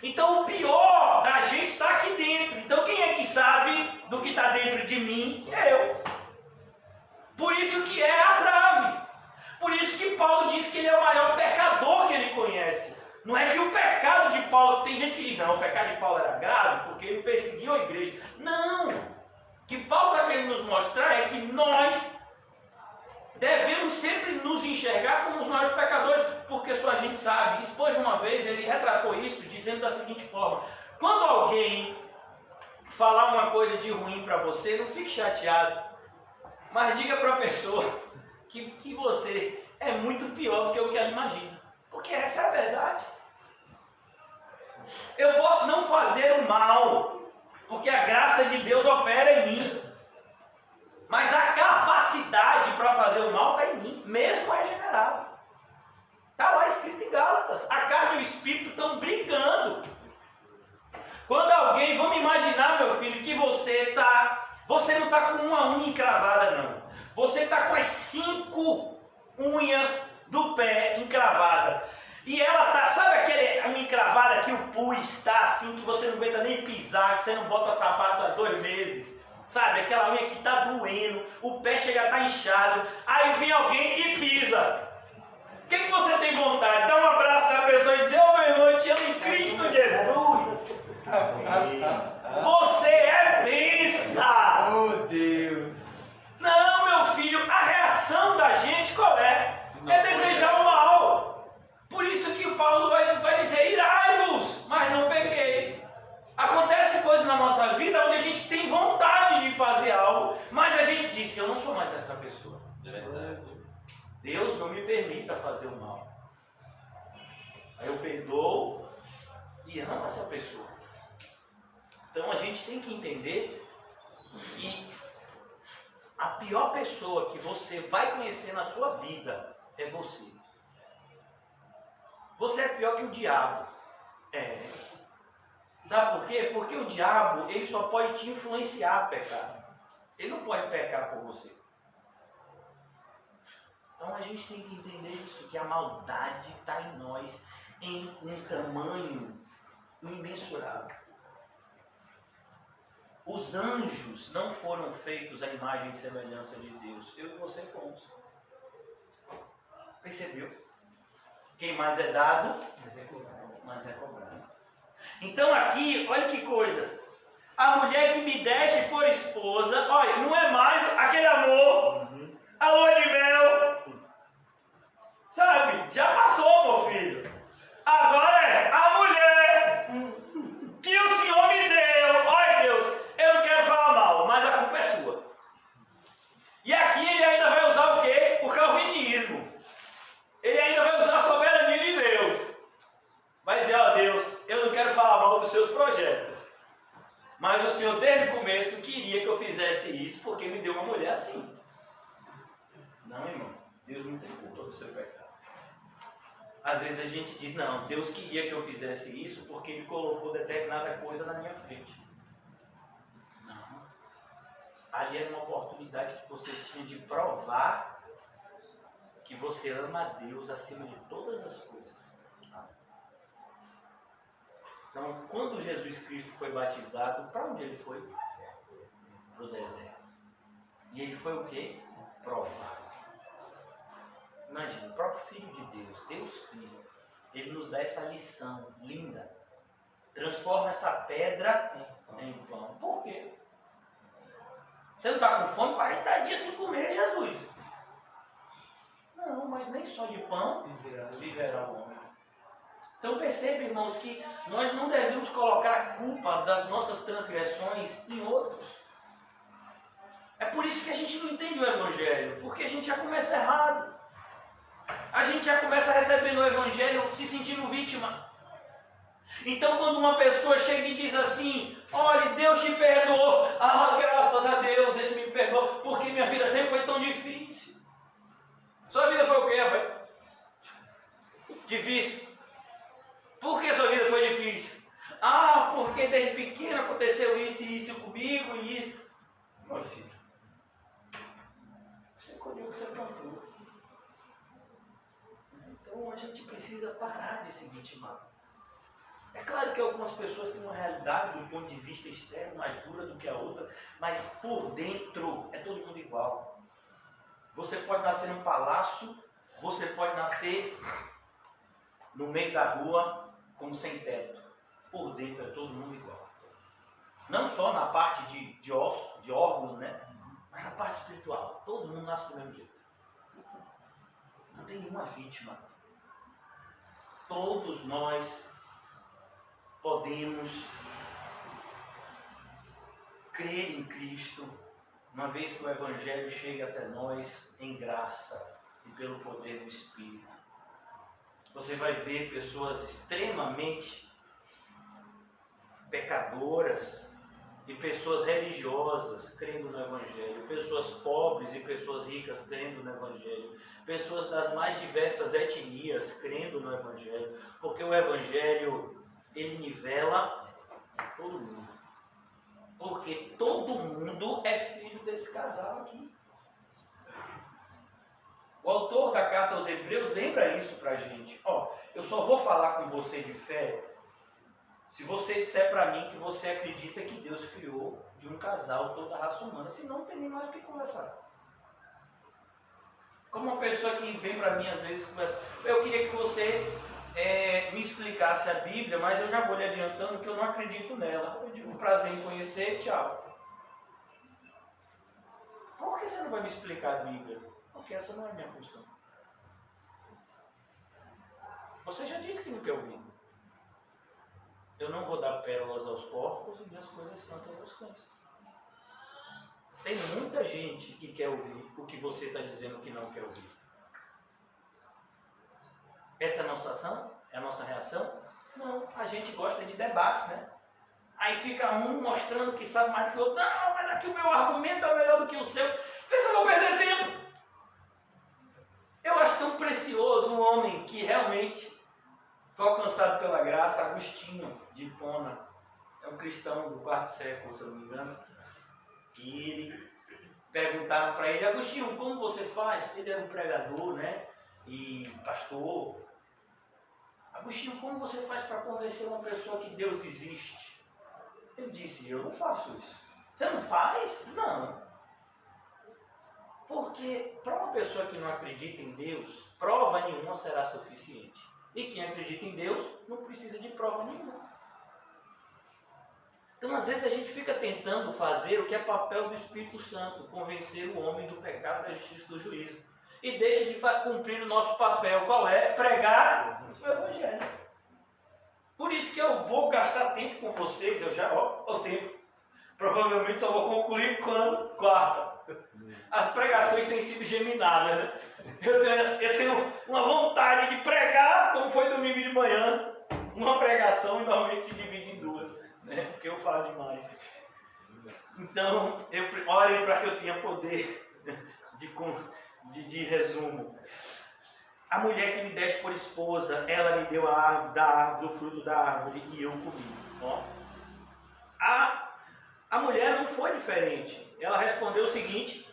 Então o pior da gente está aqui dentro. Então quem é que sabe do que está dentro de mim? Eu. Por isso que é a trave. Por isso que Paulo diz que ele é o maior pecador que ele conhece. Não é que o pecado de Paulo... Tem gente que diz, não, o pecado de Paulo era grave porque ele perseguiu a igreja. Não! O que Paulo está querendo nos mostrar é que nós devemos sempre nos enxergar como os maiores pecadores, porque só a gente sabe. Spurgeon uma vez, ele retratou isso dizendo da seguinte forma: quando alguém falar uma coisa de ruim para você, não fique chateado, mas diga para a pessoa que você é muito pior do que o que ela imagina, porque essa é a verdade. Eu posso não fazer o mal, porque a graça de Deus opera em mim, mas a capacidade para fazer o mal está em mim, mesmo regenerado. Está lá escrito em Gálatas. A carne e o espírito estão brigando. Quando alguém, vamos imaginar, meu filho, que você não está com uma unha encravada, não. Você está com as 5 unhas do pé encravada. E ela tá, sabe aquele um encravado aqui, o pus tá assim, que você não aguenta nem pisar, que você não bota sapato há 2 meses. Sabe, aquela unha que tá doendo, o pé chega a estar inchado, aí vem alguém e pisa. O que você tem vontade? Dar um abraço na pessoa e dizer, ô meu irmão, eu te amo em Cristo Jesus. Você é besta. Oh Deus. Não, meu filho, a reação da gente qual é? É desejar o mal. Por isso que o Paulo vai dizer, irai-vos, mas não pequei. Acontece coisas na nossa vida onde a gente tem vontade de fazer algo, mas a gente diz que eu não sou mais essa pessoa. É verdade. Deus não me permita fazer o mal. Aí eu perdoo e amo essa pessoa. Então a gente tem que entender que a pior pessoa que você vai conhecer na sua vida é você. Você é pior que o diabo. É. Sabe por quê? Porque o diabo, ele só pode te influenciar a pecar. Ele não pode pecar por você. Então a gente tem que entender isso, que a maldade está em nós em um tamanho imensurável. Os anjos não foram feitos à imagem e semelhança de Deus. Eu e você fomos. Percebeu? Quem mais é dado, mais é cobrado. Então aqui, olha que coisa. A mulher que me deste por esposa, olha, não é mais aquele amor, a lua de mel. Sabe? Já passou, meu filho. Agora é a mulher que o Senhor me deu. Olha, Deus, eu não quero falar mal, mas a culpa é sua. E aqui ele ainda vai usar o quê? O calvinismo. Ele ainda vai usar a soberania de Deus. Vai dizer, ó Deus, eu não quero falar mal dos seus projetos. Mas o Senhor desde o começo queria que eu fizesse isso porque me deu uma mulher assim. Não, irmão. Deus não tem culpa do seu pecado. Às vezes a gente diz, não, Deus queria que eu fizesse isso porque Ele colocou determinada coisa na minha frente. Não. Ali era uma oportunidade que você tinha de provar que você ama a Deus acima de todas as coisas. Então, quando Jesus Cristo foi batizado, para onde Ele foi? Para o deserto. E Ele foi o quê? Provar. Imagina, o próprio Filho de Deus, Deus Filho, Ele nos dá essa lição linda. Transforma essa pedra em pão. Por quê? Você não está com fome? 40 dias sem comer, Jesus. Não, mas nem só de pão viverá o homem. Então percebe, irmãos, que nós não devemos colocar a culpa das nossas transgressões em outros. É por isso que a gente não entende o Evangelho, porque a gente já começa errado. A gente já começa recebendo o Evangelho se sentindo vítima. Então quando uma pessoa chega e diz assim, olha, Deus te perdoou, graças a Deus Ele me perdoou, porque minha vida sempre foi tão difícil. Sua vida foi o quê, rapaz? Difícil. Por que sua vida foi difícil? Porque desde pequeno aconteceu isso e isso comigo e isso. Meu filho, você colheu o que você plantou. Então a gente precisa parar de se vitimar. É claro que algumas pessoas têm uma realidade do ponto de vista externo mais dura do que a outra, mas por dentro é todo mundo igual. Você pode nascer num palácio, você pode nascer no meio da rua como sem teto. Por dentro é todo mundo igual. Não só na parte de órgãos, né? Mas na parte espiritual. Todo mundo nasce do mesmo jeito. Não tem nenhuma vítima. Todos nós podemos crer em Cristo, uma vez que o Evangelho chega até nós em graça e pelo poder do Espírito. Você vai ver pessoas extremamente pecadoras e pessoas religiosas crendo no Evangelho, pessoas pobres e pessoas ricas crendo no Evangelho, pessoas das mais diversas etnias crendo no Evangelho, porque o Evangelho, ele nivela todo mundo. Porque todo mundo é filho desse casal aqui. O autor da carta aos Hebreus lembra isso para a gente. Ó, eu só vou falar com você de fé se você disser para mim que você acredita que Deus criou de um casal toda a raça humana. Senão não tem nem mais o que conversar. Como uma pessoa que vem para mim às vezes conversa, eu queria que você me explicasse a Bíblia, mas eu já vou lhe adiantando que eu não acredito nela. Eu digo, prazer em conhecer, tchau. Por que você não vai me explicar a Bíblia? Porque essa não é a minha função. Você já disse que não quer ouvir. Eu não vou dar pérolas aos porcos e as coisas santas aos cães. Tem muita gente que quer ouvir o que você está dizendo que não quer ouvir. Essa é a nossa ação? É a nossa reação? Não, a gente gosta de debates, né? Aí fica um mostrando que sabe mais do que o outro. Não, mas aqui o meu argumento é melhor do que o seu. Vê se eu vou perder tempo. Eu acho tão precioso um homem que realmente foi alcançado pela graça, Agostinho de Hipona. É um cristão do 4º século, se eu não me engano. E ele perguntaram para ele, Agostinho, como você faz? Porque ele era um pregador, né? E pastor. Agostinho, como você faz para convencer uma pessoa que Deus existe? Ele disse, eu não faço isso. Você não faz? Não. Porque para uma pessoa que não acredita em Deus, prova nenhuma será suficiente. E quem acredita em Deus não precisa de prova nenhuma. Então, às vezes, a gente fica tentando fazer o que é papel do Espírito Santo, convencer o homem do pecado, da justiça e do juízo. E deixa de cumprir o nosso papel, qual é? Pregar o Evangelho. Por isso que eu vou gastar tempo com vocês, eu já, o tempo. Provavelmente só vou concluir quando? Quarta. As pregações têm sido geminadas, né? Eu tenho uma vontade de pregar, como foi domingo de manhã, uma pregação e normalmente se divide em duas, né? Porque eu falo demais. Então, orem para que eu tenha poder de resumo. A mulher que me deste por esposa, ela me deu a árvore, do fruto da árvore e eu comi. Ó. A mulher não foi diferente. Ela respondeu o seguinte: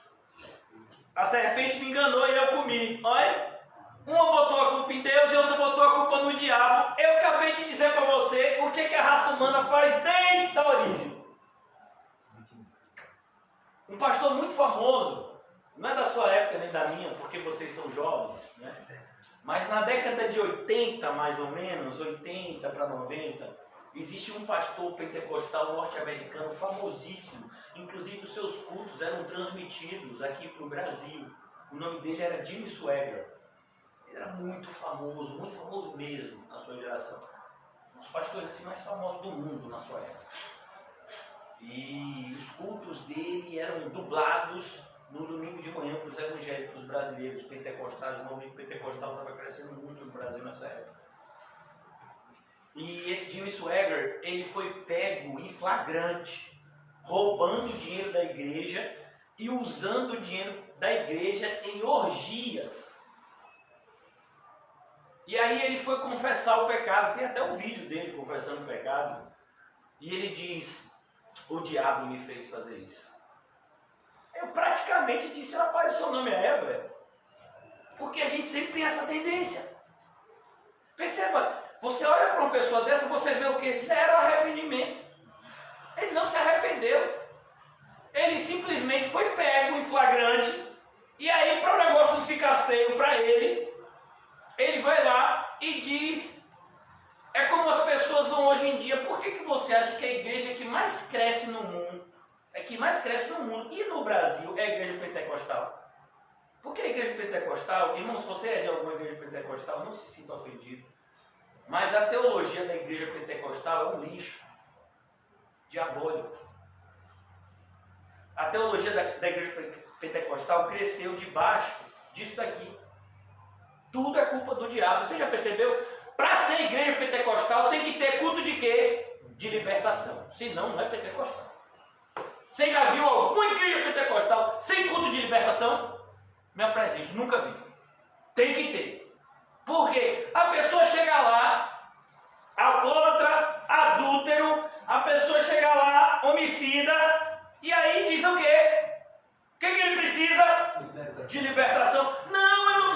a serpente me enganou e eu comi. Olha, uma botou a culpa em Deus e outra botou a culpa no diabo. Eu acabei de dizer para você o que a raça humana faz desde a origem. Um pastor muito famoso, não é da sua época nem da minha, porque vocês são jovens, né? Mas na década de 80, mais ou menos, 80 para 90, existe um pastor pentecostal norte-americano famosíssimo. Inclusive os seus cultos eram transmitidos aqui para o Brasil. O nome dele era Jimmy Swaggart. Ele era muito famoso mesmo na sua geração. Um dos pastores assim, mais famosos do mundo na sua época. E os cultos dele eram dublados no domingo de manhã para os evangélicos brasileiros, pentecostais. O movimento pentecostal estava crescendo muito no Brasil nessa época. E esse Jimmy Swaggart, ele foi pego em flagrante, roubando o dinheiro da igreja e usando o dinheiro da igreja em orgias. E aí ele foi confessar o pecado, tem até um vídeo dele confessando o pecado. E ele diz, o diabo me fez fazer isso. Eu praticamente disse, rapaz, o seu nome é Eva, velho. Porque a gente sempre tem essa tendência. Perceba, você olha para uma pessoa dessa, você vê o que? Zero arrependimento. Ele não se arrependeu. Ele simplesmente foi pego em flagrante. E aí, para o negócio não ficar feio para ele, ele vai lá e diz... É como as pessoas vão hoje em dia. Por que você acha que a igreja que mais cresce no mundo, e no Brasil, é a igreja pentecostal? Porque a igreja pentecostal, irmão, se você é de alguma igreja pentecostal, não se sinta ofendido. Mas a teologia da igreja pentecostal é um lixo diabólico. A teologia da igreja pentecostal cresceu debaixo disso daqui. Tudo é culpa do diabo. Você já percebeu? Para ser igreja pentecostal tem que ter culto de quê? De libertação. Senão não é pentecostal. Você já viu alguma igreja pentecostal sem culto de libertação? Me apresente, nunca vi. Tem que ter. Por quê? A pessoa chega lá, alcoólatra, adúltero, a pessoa chega lá, homicida, e aí diz o quê? O que ele precisa? De libertação. Não, eu não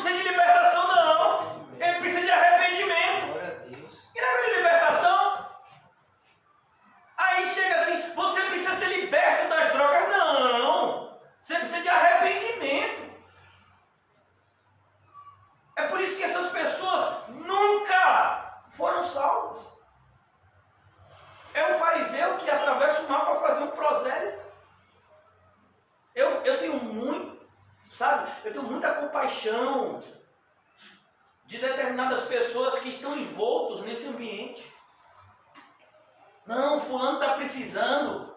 chamar para fazer um prosélito. Eu tenho muito, sabe? Eu tenho muita compaixão de determinadas pessoas que estão envoltos nesse ambiente. Não, fulano está precisando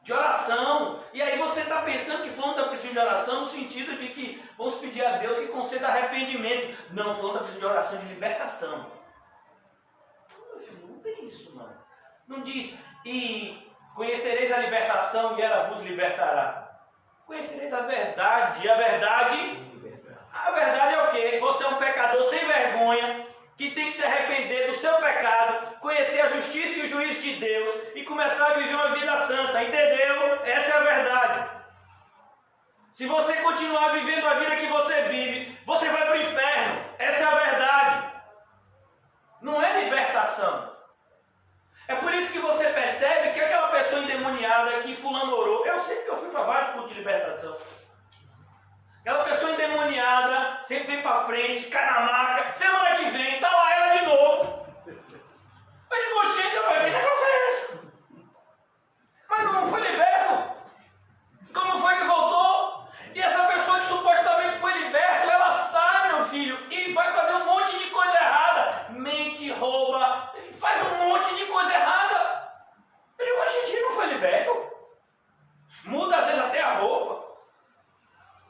de oração. E aí você está pensando que fulano está precisando de oração no sentido de que vamos pedir a Deus que conceda arrependimento. Não, fulano está precisando de oração de libertação. Meu filho, não tem isso, não. Não diz, e conhecereis a libertação e ela vos libertará. Conhecereis a verdade, e a verdade é o quê? Você é um pecador sem vergonha, que tem que se arrepender do seu pecado, conhecer a justiça e o juízo de Deus e começar a viver uma vida santa, entendeu? Essa é a verdade. Se você continuar vivendo a vida que você vive, você vai para o inferno. Essa é a verdade. Não é libertação. É por isso que você percebe que aquela pessoa endemoniada que fulano orou, eu sei que eu fui para vários cultos de libertação. Aquela pessoa endemoniada sempre vem para frente, cai na maca, semana que vem, está lá ela de novo. Eu digo, gente, que negócio é esse? Mas não foi liberto? Como foi que voltou? E essa pessoa que supostamente foi liberta, ela sai, meu filho, e vai fazer um monte de coisa errada. Mente, rouba, faz um monte de coisa errada. Eu digo, a gente não foi liberto? Muda às vezes até a roupa.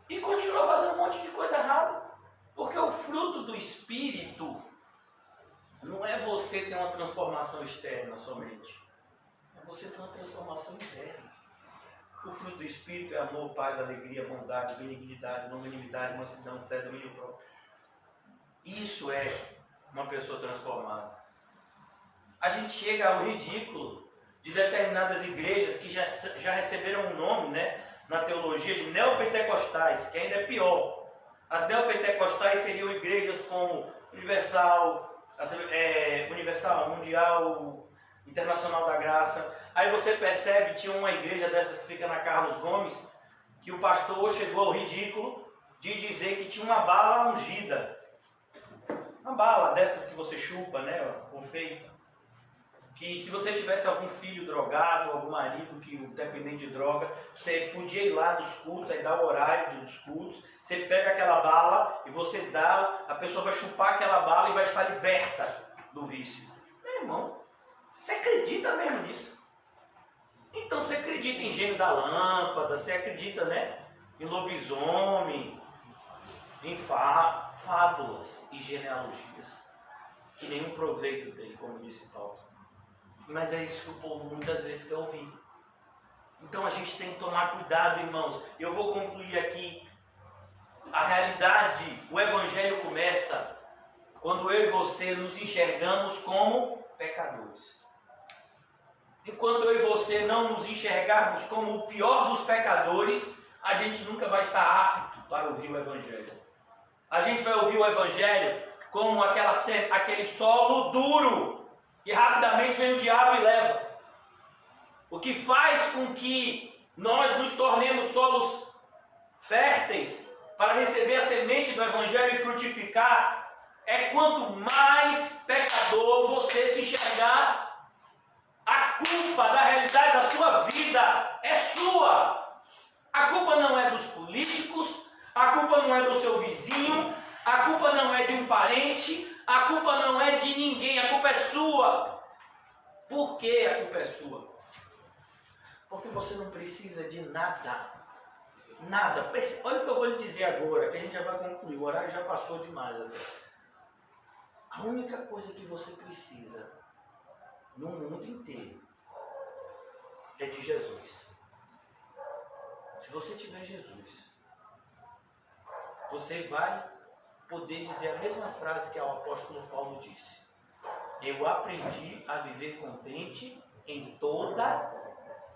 E continua fazendo um monte de coisa errada. Porque o fruto do Espírito não é você ter uma transformação externa somente. É você ter uma transformação interna. O fruto do Espírito é amor, paz, alegria, bondade, benignidade, longanimidade, mansidão, fé, domínio próprio. Isso é uma pessoa transformada. A gente chega ao ridículo de determinadas igrejas que já receberam um nome, né, na teologia de neopentecostais, que ainda é pior. As neopentecostais seriam igrejas como Universal, Mundial, Internacional da Graça. Aí você percebe, tinha uma igreja dessas que fica na Carlos Gomes, que o pastor chegou ao ridículo de dizer que tinha uma bala ungida. Uma bala dessas que você chupa, né, confeita. Que se você tivesse algum filho drogado, algum marido que dependente de droga, você podia ir lá nos cultos, aí dá o horário dos cultos, você pega aquela bala e você dá, a pessoa vai chupar aquela bala e vai estar liberta do vício. Meu irmão, você acredita mesmo nisso? Então você acredita em gênio da lâmpada, você acredita, né, em lobisomem, em fábulas e genealogias, que nenhum proveito tem, como disse Paulo. Mas é isso que o povo muitas vezes quer ouvir. Então a gente tem que tomar cuidado, irmãos. Eu vou concluir aqui. A realidade, o Evangelho começa quando eu e você nos enxergamos como pecadores. E quando eu e você não nos enxergarmos como o pior dos pecadores, a gente nunca vai estar apto para ouvir o Evangelho. A gente vai ouvir o Evangelho como aquele solo duro, que rapidamente vem o diabo e leva. O que faz com que nós nos tornemos solos férteis para receber a semente do Evangelho e frutificar é quanto mais pecador você se enxergar, a culpa da realidade da sua vida é sua. A culpa não é dos políticos, a culpa não é do seu vizinho, a culpa não é de um parente, a culpa não é de ninguém, a culpa é sua. Por que a culpa é sua? Porque você não precisa de nada. Nada. Olha o que eu vou lhe dizer agora, que a gente já vai concluir. O horário já passou demais. A única coisa que você precisa no mundo inteiro é de Jesus. Se você tiver Jesus, você vai poder dizer a mesma frase que o apóstolo Paulo disse. Eu aprendi a viver contente em toda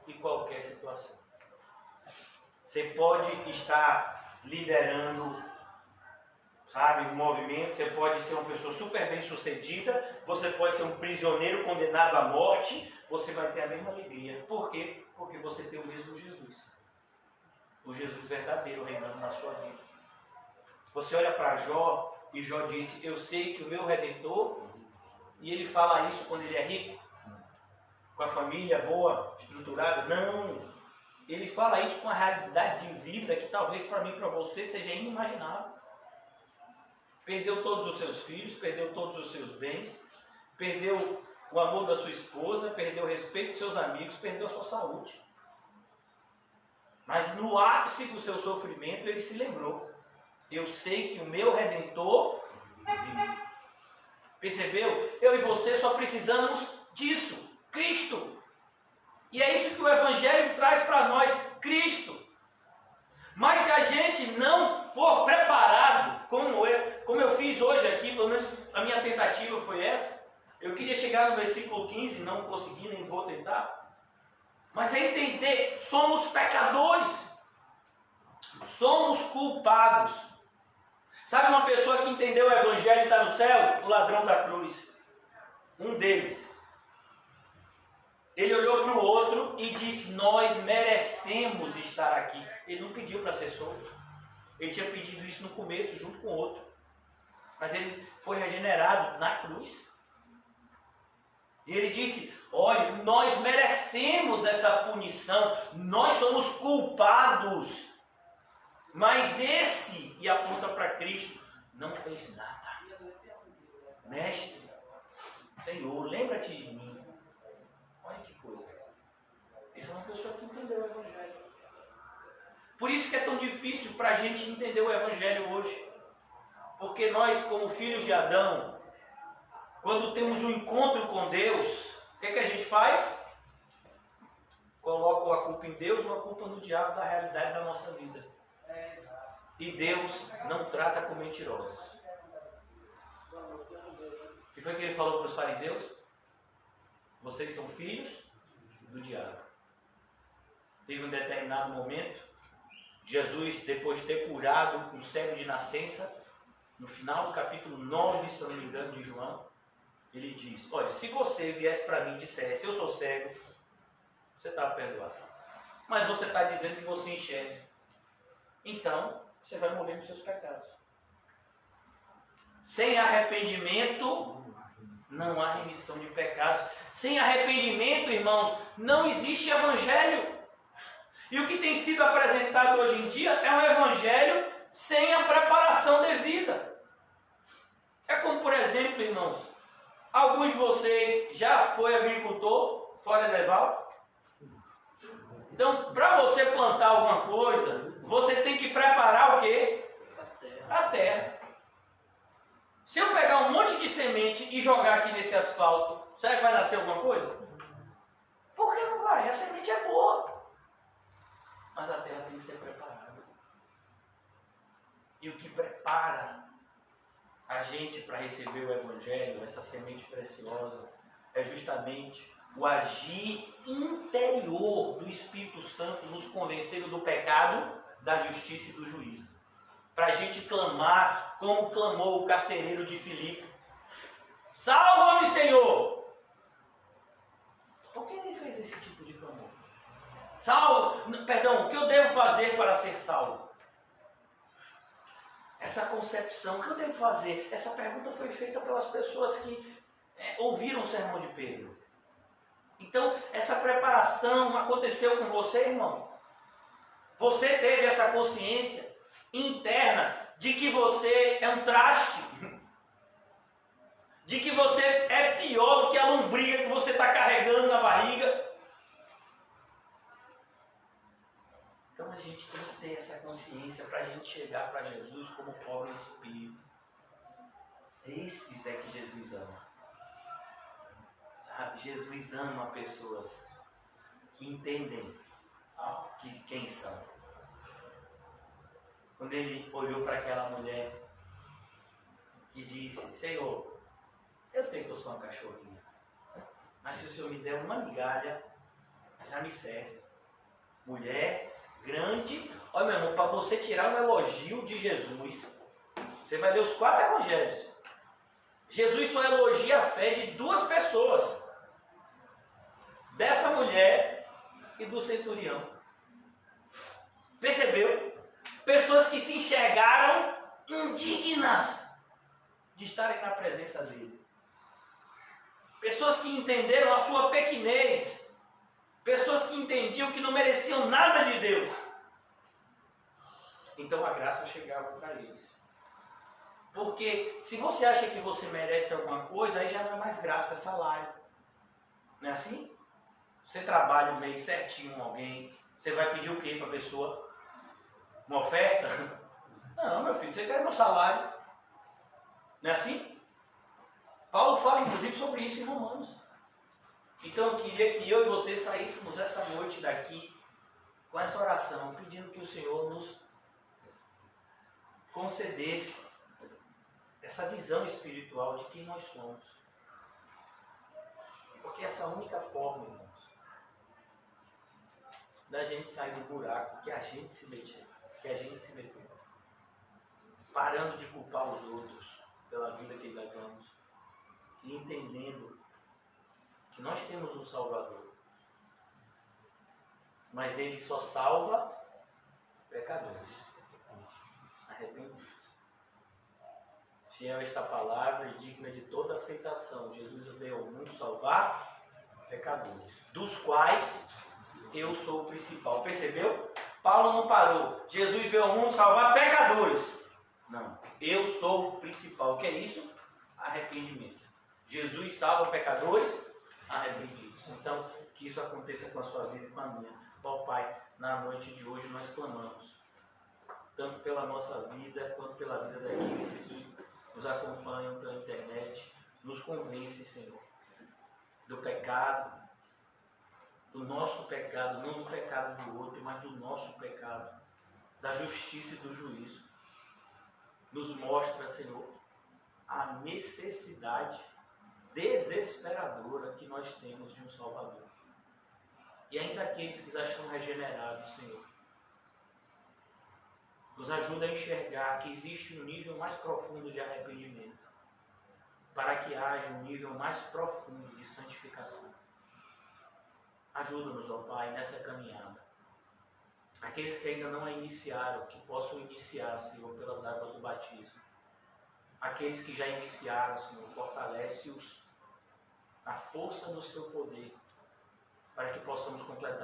e qualquer situação. Você pode estar liderando, sabe, um movimento, você pode ser uma pessoa super bem sucedida, você pode ser um prisioneiro condenado à morte, você vai ter a mesma alegria. Por quê? Porque você tem o mesmo Jesus. O Jesus verdadeiro reinando na sua vida. Você olha para Jó e Jó disse, eu sei que o meu Redentor, e ele fala isso quando ele é rico, com a família boa, estruturada. Não. Ele fala isso com a realidade de vida que talvez para mim e para você seja inimaginável. Perdeu todos os seus filhos, perdeu todos os seus bens, perdeu o amor da sua esposa, perdeu o respeito dos seus amigos, perdeu a sua saúde. Mas no ápice do seu sofrimento ele se lembrou: eu sei que o meu Redentor vive. Percebeu? Eu e você só precisamos disso, Cristo. E é isso que o Evangelho traz para nós, Cristo. Mas se a gente não for preparado, como eu fiz hoje aqui, pelo menos a minha tentativa foi essa, eu queria chegar no versículo 15, não consegui, nem vou tentar, mas é entender, somos pecadores, somos culpados. Sabe uma pessoa que entendeu o Evangelho e está no céu? O ladrão da cruz, um deles. Ele olhou para o outro e disse: nós merecemos estar aqui. Ele não pediu para ser solto. Ele tinha pedido isso no começo, junto com o outro. Mas ele foi regenerado na cruz. E ele disse: olha, nós merecemos essa punição. Nós somos culpados. Mas esse, e aponta para Cristo, não fez nada. Mestre, Senhor, lembra-te de mim. Olha que coisa. Essa é uma pessoa que entendeu o Evangelho. Por isso que é tão difícil para a gente entender o Evangelho hoje. Porque nós, como filhos de Adão, quando temos um encontro com Deus, o que é que a gente faz? Coloca a culpa em Deus ou a culpa no diabo da realidade da nossa vida. E Deus não trata com mentirosos. O que foi que ele falou para os fariseus? Vocês são filhos do diabo. Teve um determinado momento, Jesus, depois de ter curado um cego de nascença, no final do capítulo 9, se eu não me engano, de João, ele diz: olha, se você viesse para mim e dissesse, eu sou cego, você estava perdoado. Mas você está dizendo que você enxerga. Então, você vai morrer nos seus pecados. Sem arrependimento, não há remissão de pecados. Sem arrependimento, irmãos, não existe evangelho. E o que tem sido apresentado hoje em dia é um evangelho sem a preparação devida. É como, por exemplo, irmãos, alguns de vocês já foi agricultor fora de Eval? Então, para você plantar alguma coisa, você tem que preparar o quê? A terra. Se eu pegar um monte de semente e jogar aqui nesse asfalto, será que vai nascer alguma coisa? Por que não vai? A semente é boa. Mas a terra tem que ser preparada. E o que prepara a gente para receber o Evangelho, essa semente preciosa, é justamente o agir interior do Espírito Santo nos convencendo do pecado, da justiça e do juízo. Para a gente clamar como clamou o carcereiro de Filipe: salva-me, Senhor! Por que ele fez esse tipo de clamor? O que eu devo fazer para ser salvo? Essa concepção, o que eu devo fazer? Essa pergunta foi feita pelas pessoas que ouviram o sermão de Pedro. Então, essa preparação aconteceu com você, irmão? Você teve essa consciência interna de que você é um traste, de que você é pior do que a lombriga que você está carregando na barriga? Então a gente tem que ter essa consciência para a gente chegar para Jesus como pobre em espírito. Esses é que Jesus ama. Sabe, Jesus ama pessoas que entendem quem são. Quando ele olhou para aquela mulher que disse: Senhor, eu sei que eu sou uma cachorrinha, mas se o Senhor me der uma migalha, já me serve. Mulher grande. Olha, meu irmão, para você tirar um elogio de Jesus, você vai ler os 4 evangelhos. Jesus só elogia a fé de 2 pessoas: dessa mulher e do centurião. Percebeu? Pessoas que se enxergaram indignas de estarem na presença dele. pessoas que entenderam a sua pequenez, pessoas que entendiam que não mereciam nada de Deus. Então a graça chegava para eles. Porque se você acha que você merece alguma coisa, aí já não é mais graça, é salário. Não é assim? Você trabalha um mês certinho com alguém, você vai pedir o quê para a pessoa? Uma oferta? Não, meu filho, você quer meu salário. Não é assim? Paulo fala inclusive sobre isso em Romanos. Então eu queria que eu e você saíssemos essa noite daqui com essa oração, pedindo que o Senhor nos concedesse essa visão espiritual de quem nós somos. Porque essa é a única forma, irmãos, da gente sair do buraco que a gente se meteu. Parando de culpar os outros pela vida que levamos e entendendo que nós temos um Salvador, mas Ele só salva pecadores arrependidos. Fiel esta palavra e digna de toda aceitação. Jesus veio ao mundo salvar pecadores, dos quais eu sou o principal. Percebeu? Paulo não parou. Jesus veio ao mundo salvar pecadores. Não, eu sou o principal. O que é isso? Arrependimento. Jesus salva pecadores arrependidos. Então, que isso aconteça com a sua vida e com a minha. Ó Pai, na noite de hoje nós clamamos, tanto pela nossa vida, quanto pela vida daqueles que nos acompanham pela internet. Nos convence, Senhor, do pecado, do nosso pecado, não do pecado do outro, mas do nosso pecado, da justiça e do juízo. Nos mostra, Senhor, a necessidade desesperadora que nós temos de um Salvador. E ainda aqueles que já estão regenerados, Senhor, nos ajuda a enxergar que existe um nível mais profundo de arrependimento, para que haja um nível mais profundo de santificação. Ajuda-nos, ó Pai, nessa caminhada. Aqueles que ainda não a iniciaram, que possam iniciar, Senhor, pelas águas do batismo. Aqueles que já iniciaram, Senhor, fortalece-os na força do seu poder, para que possamos completar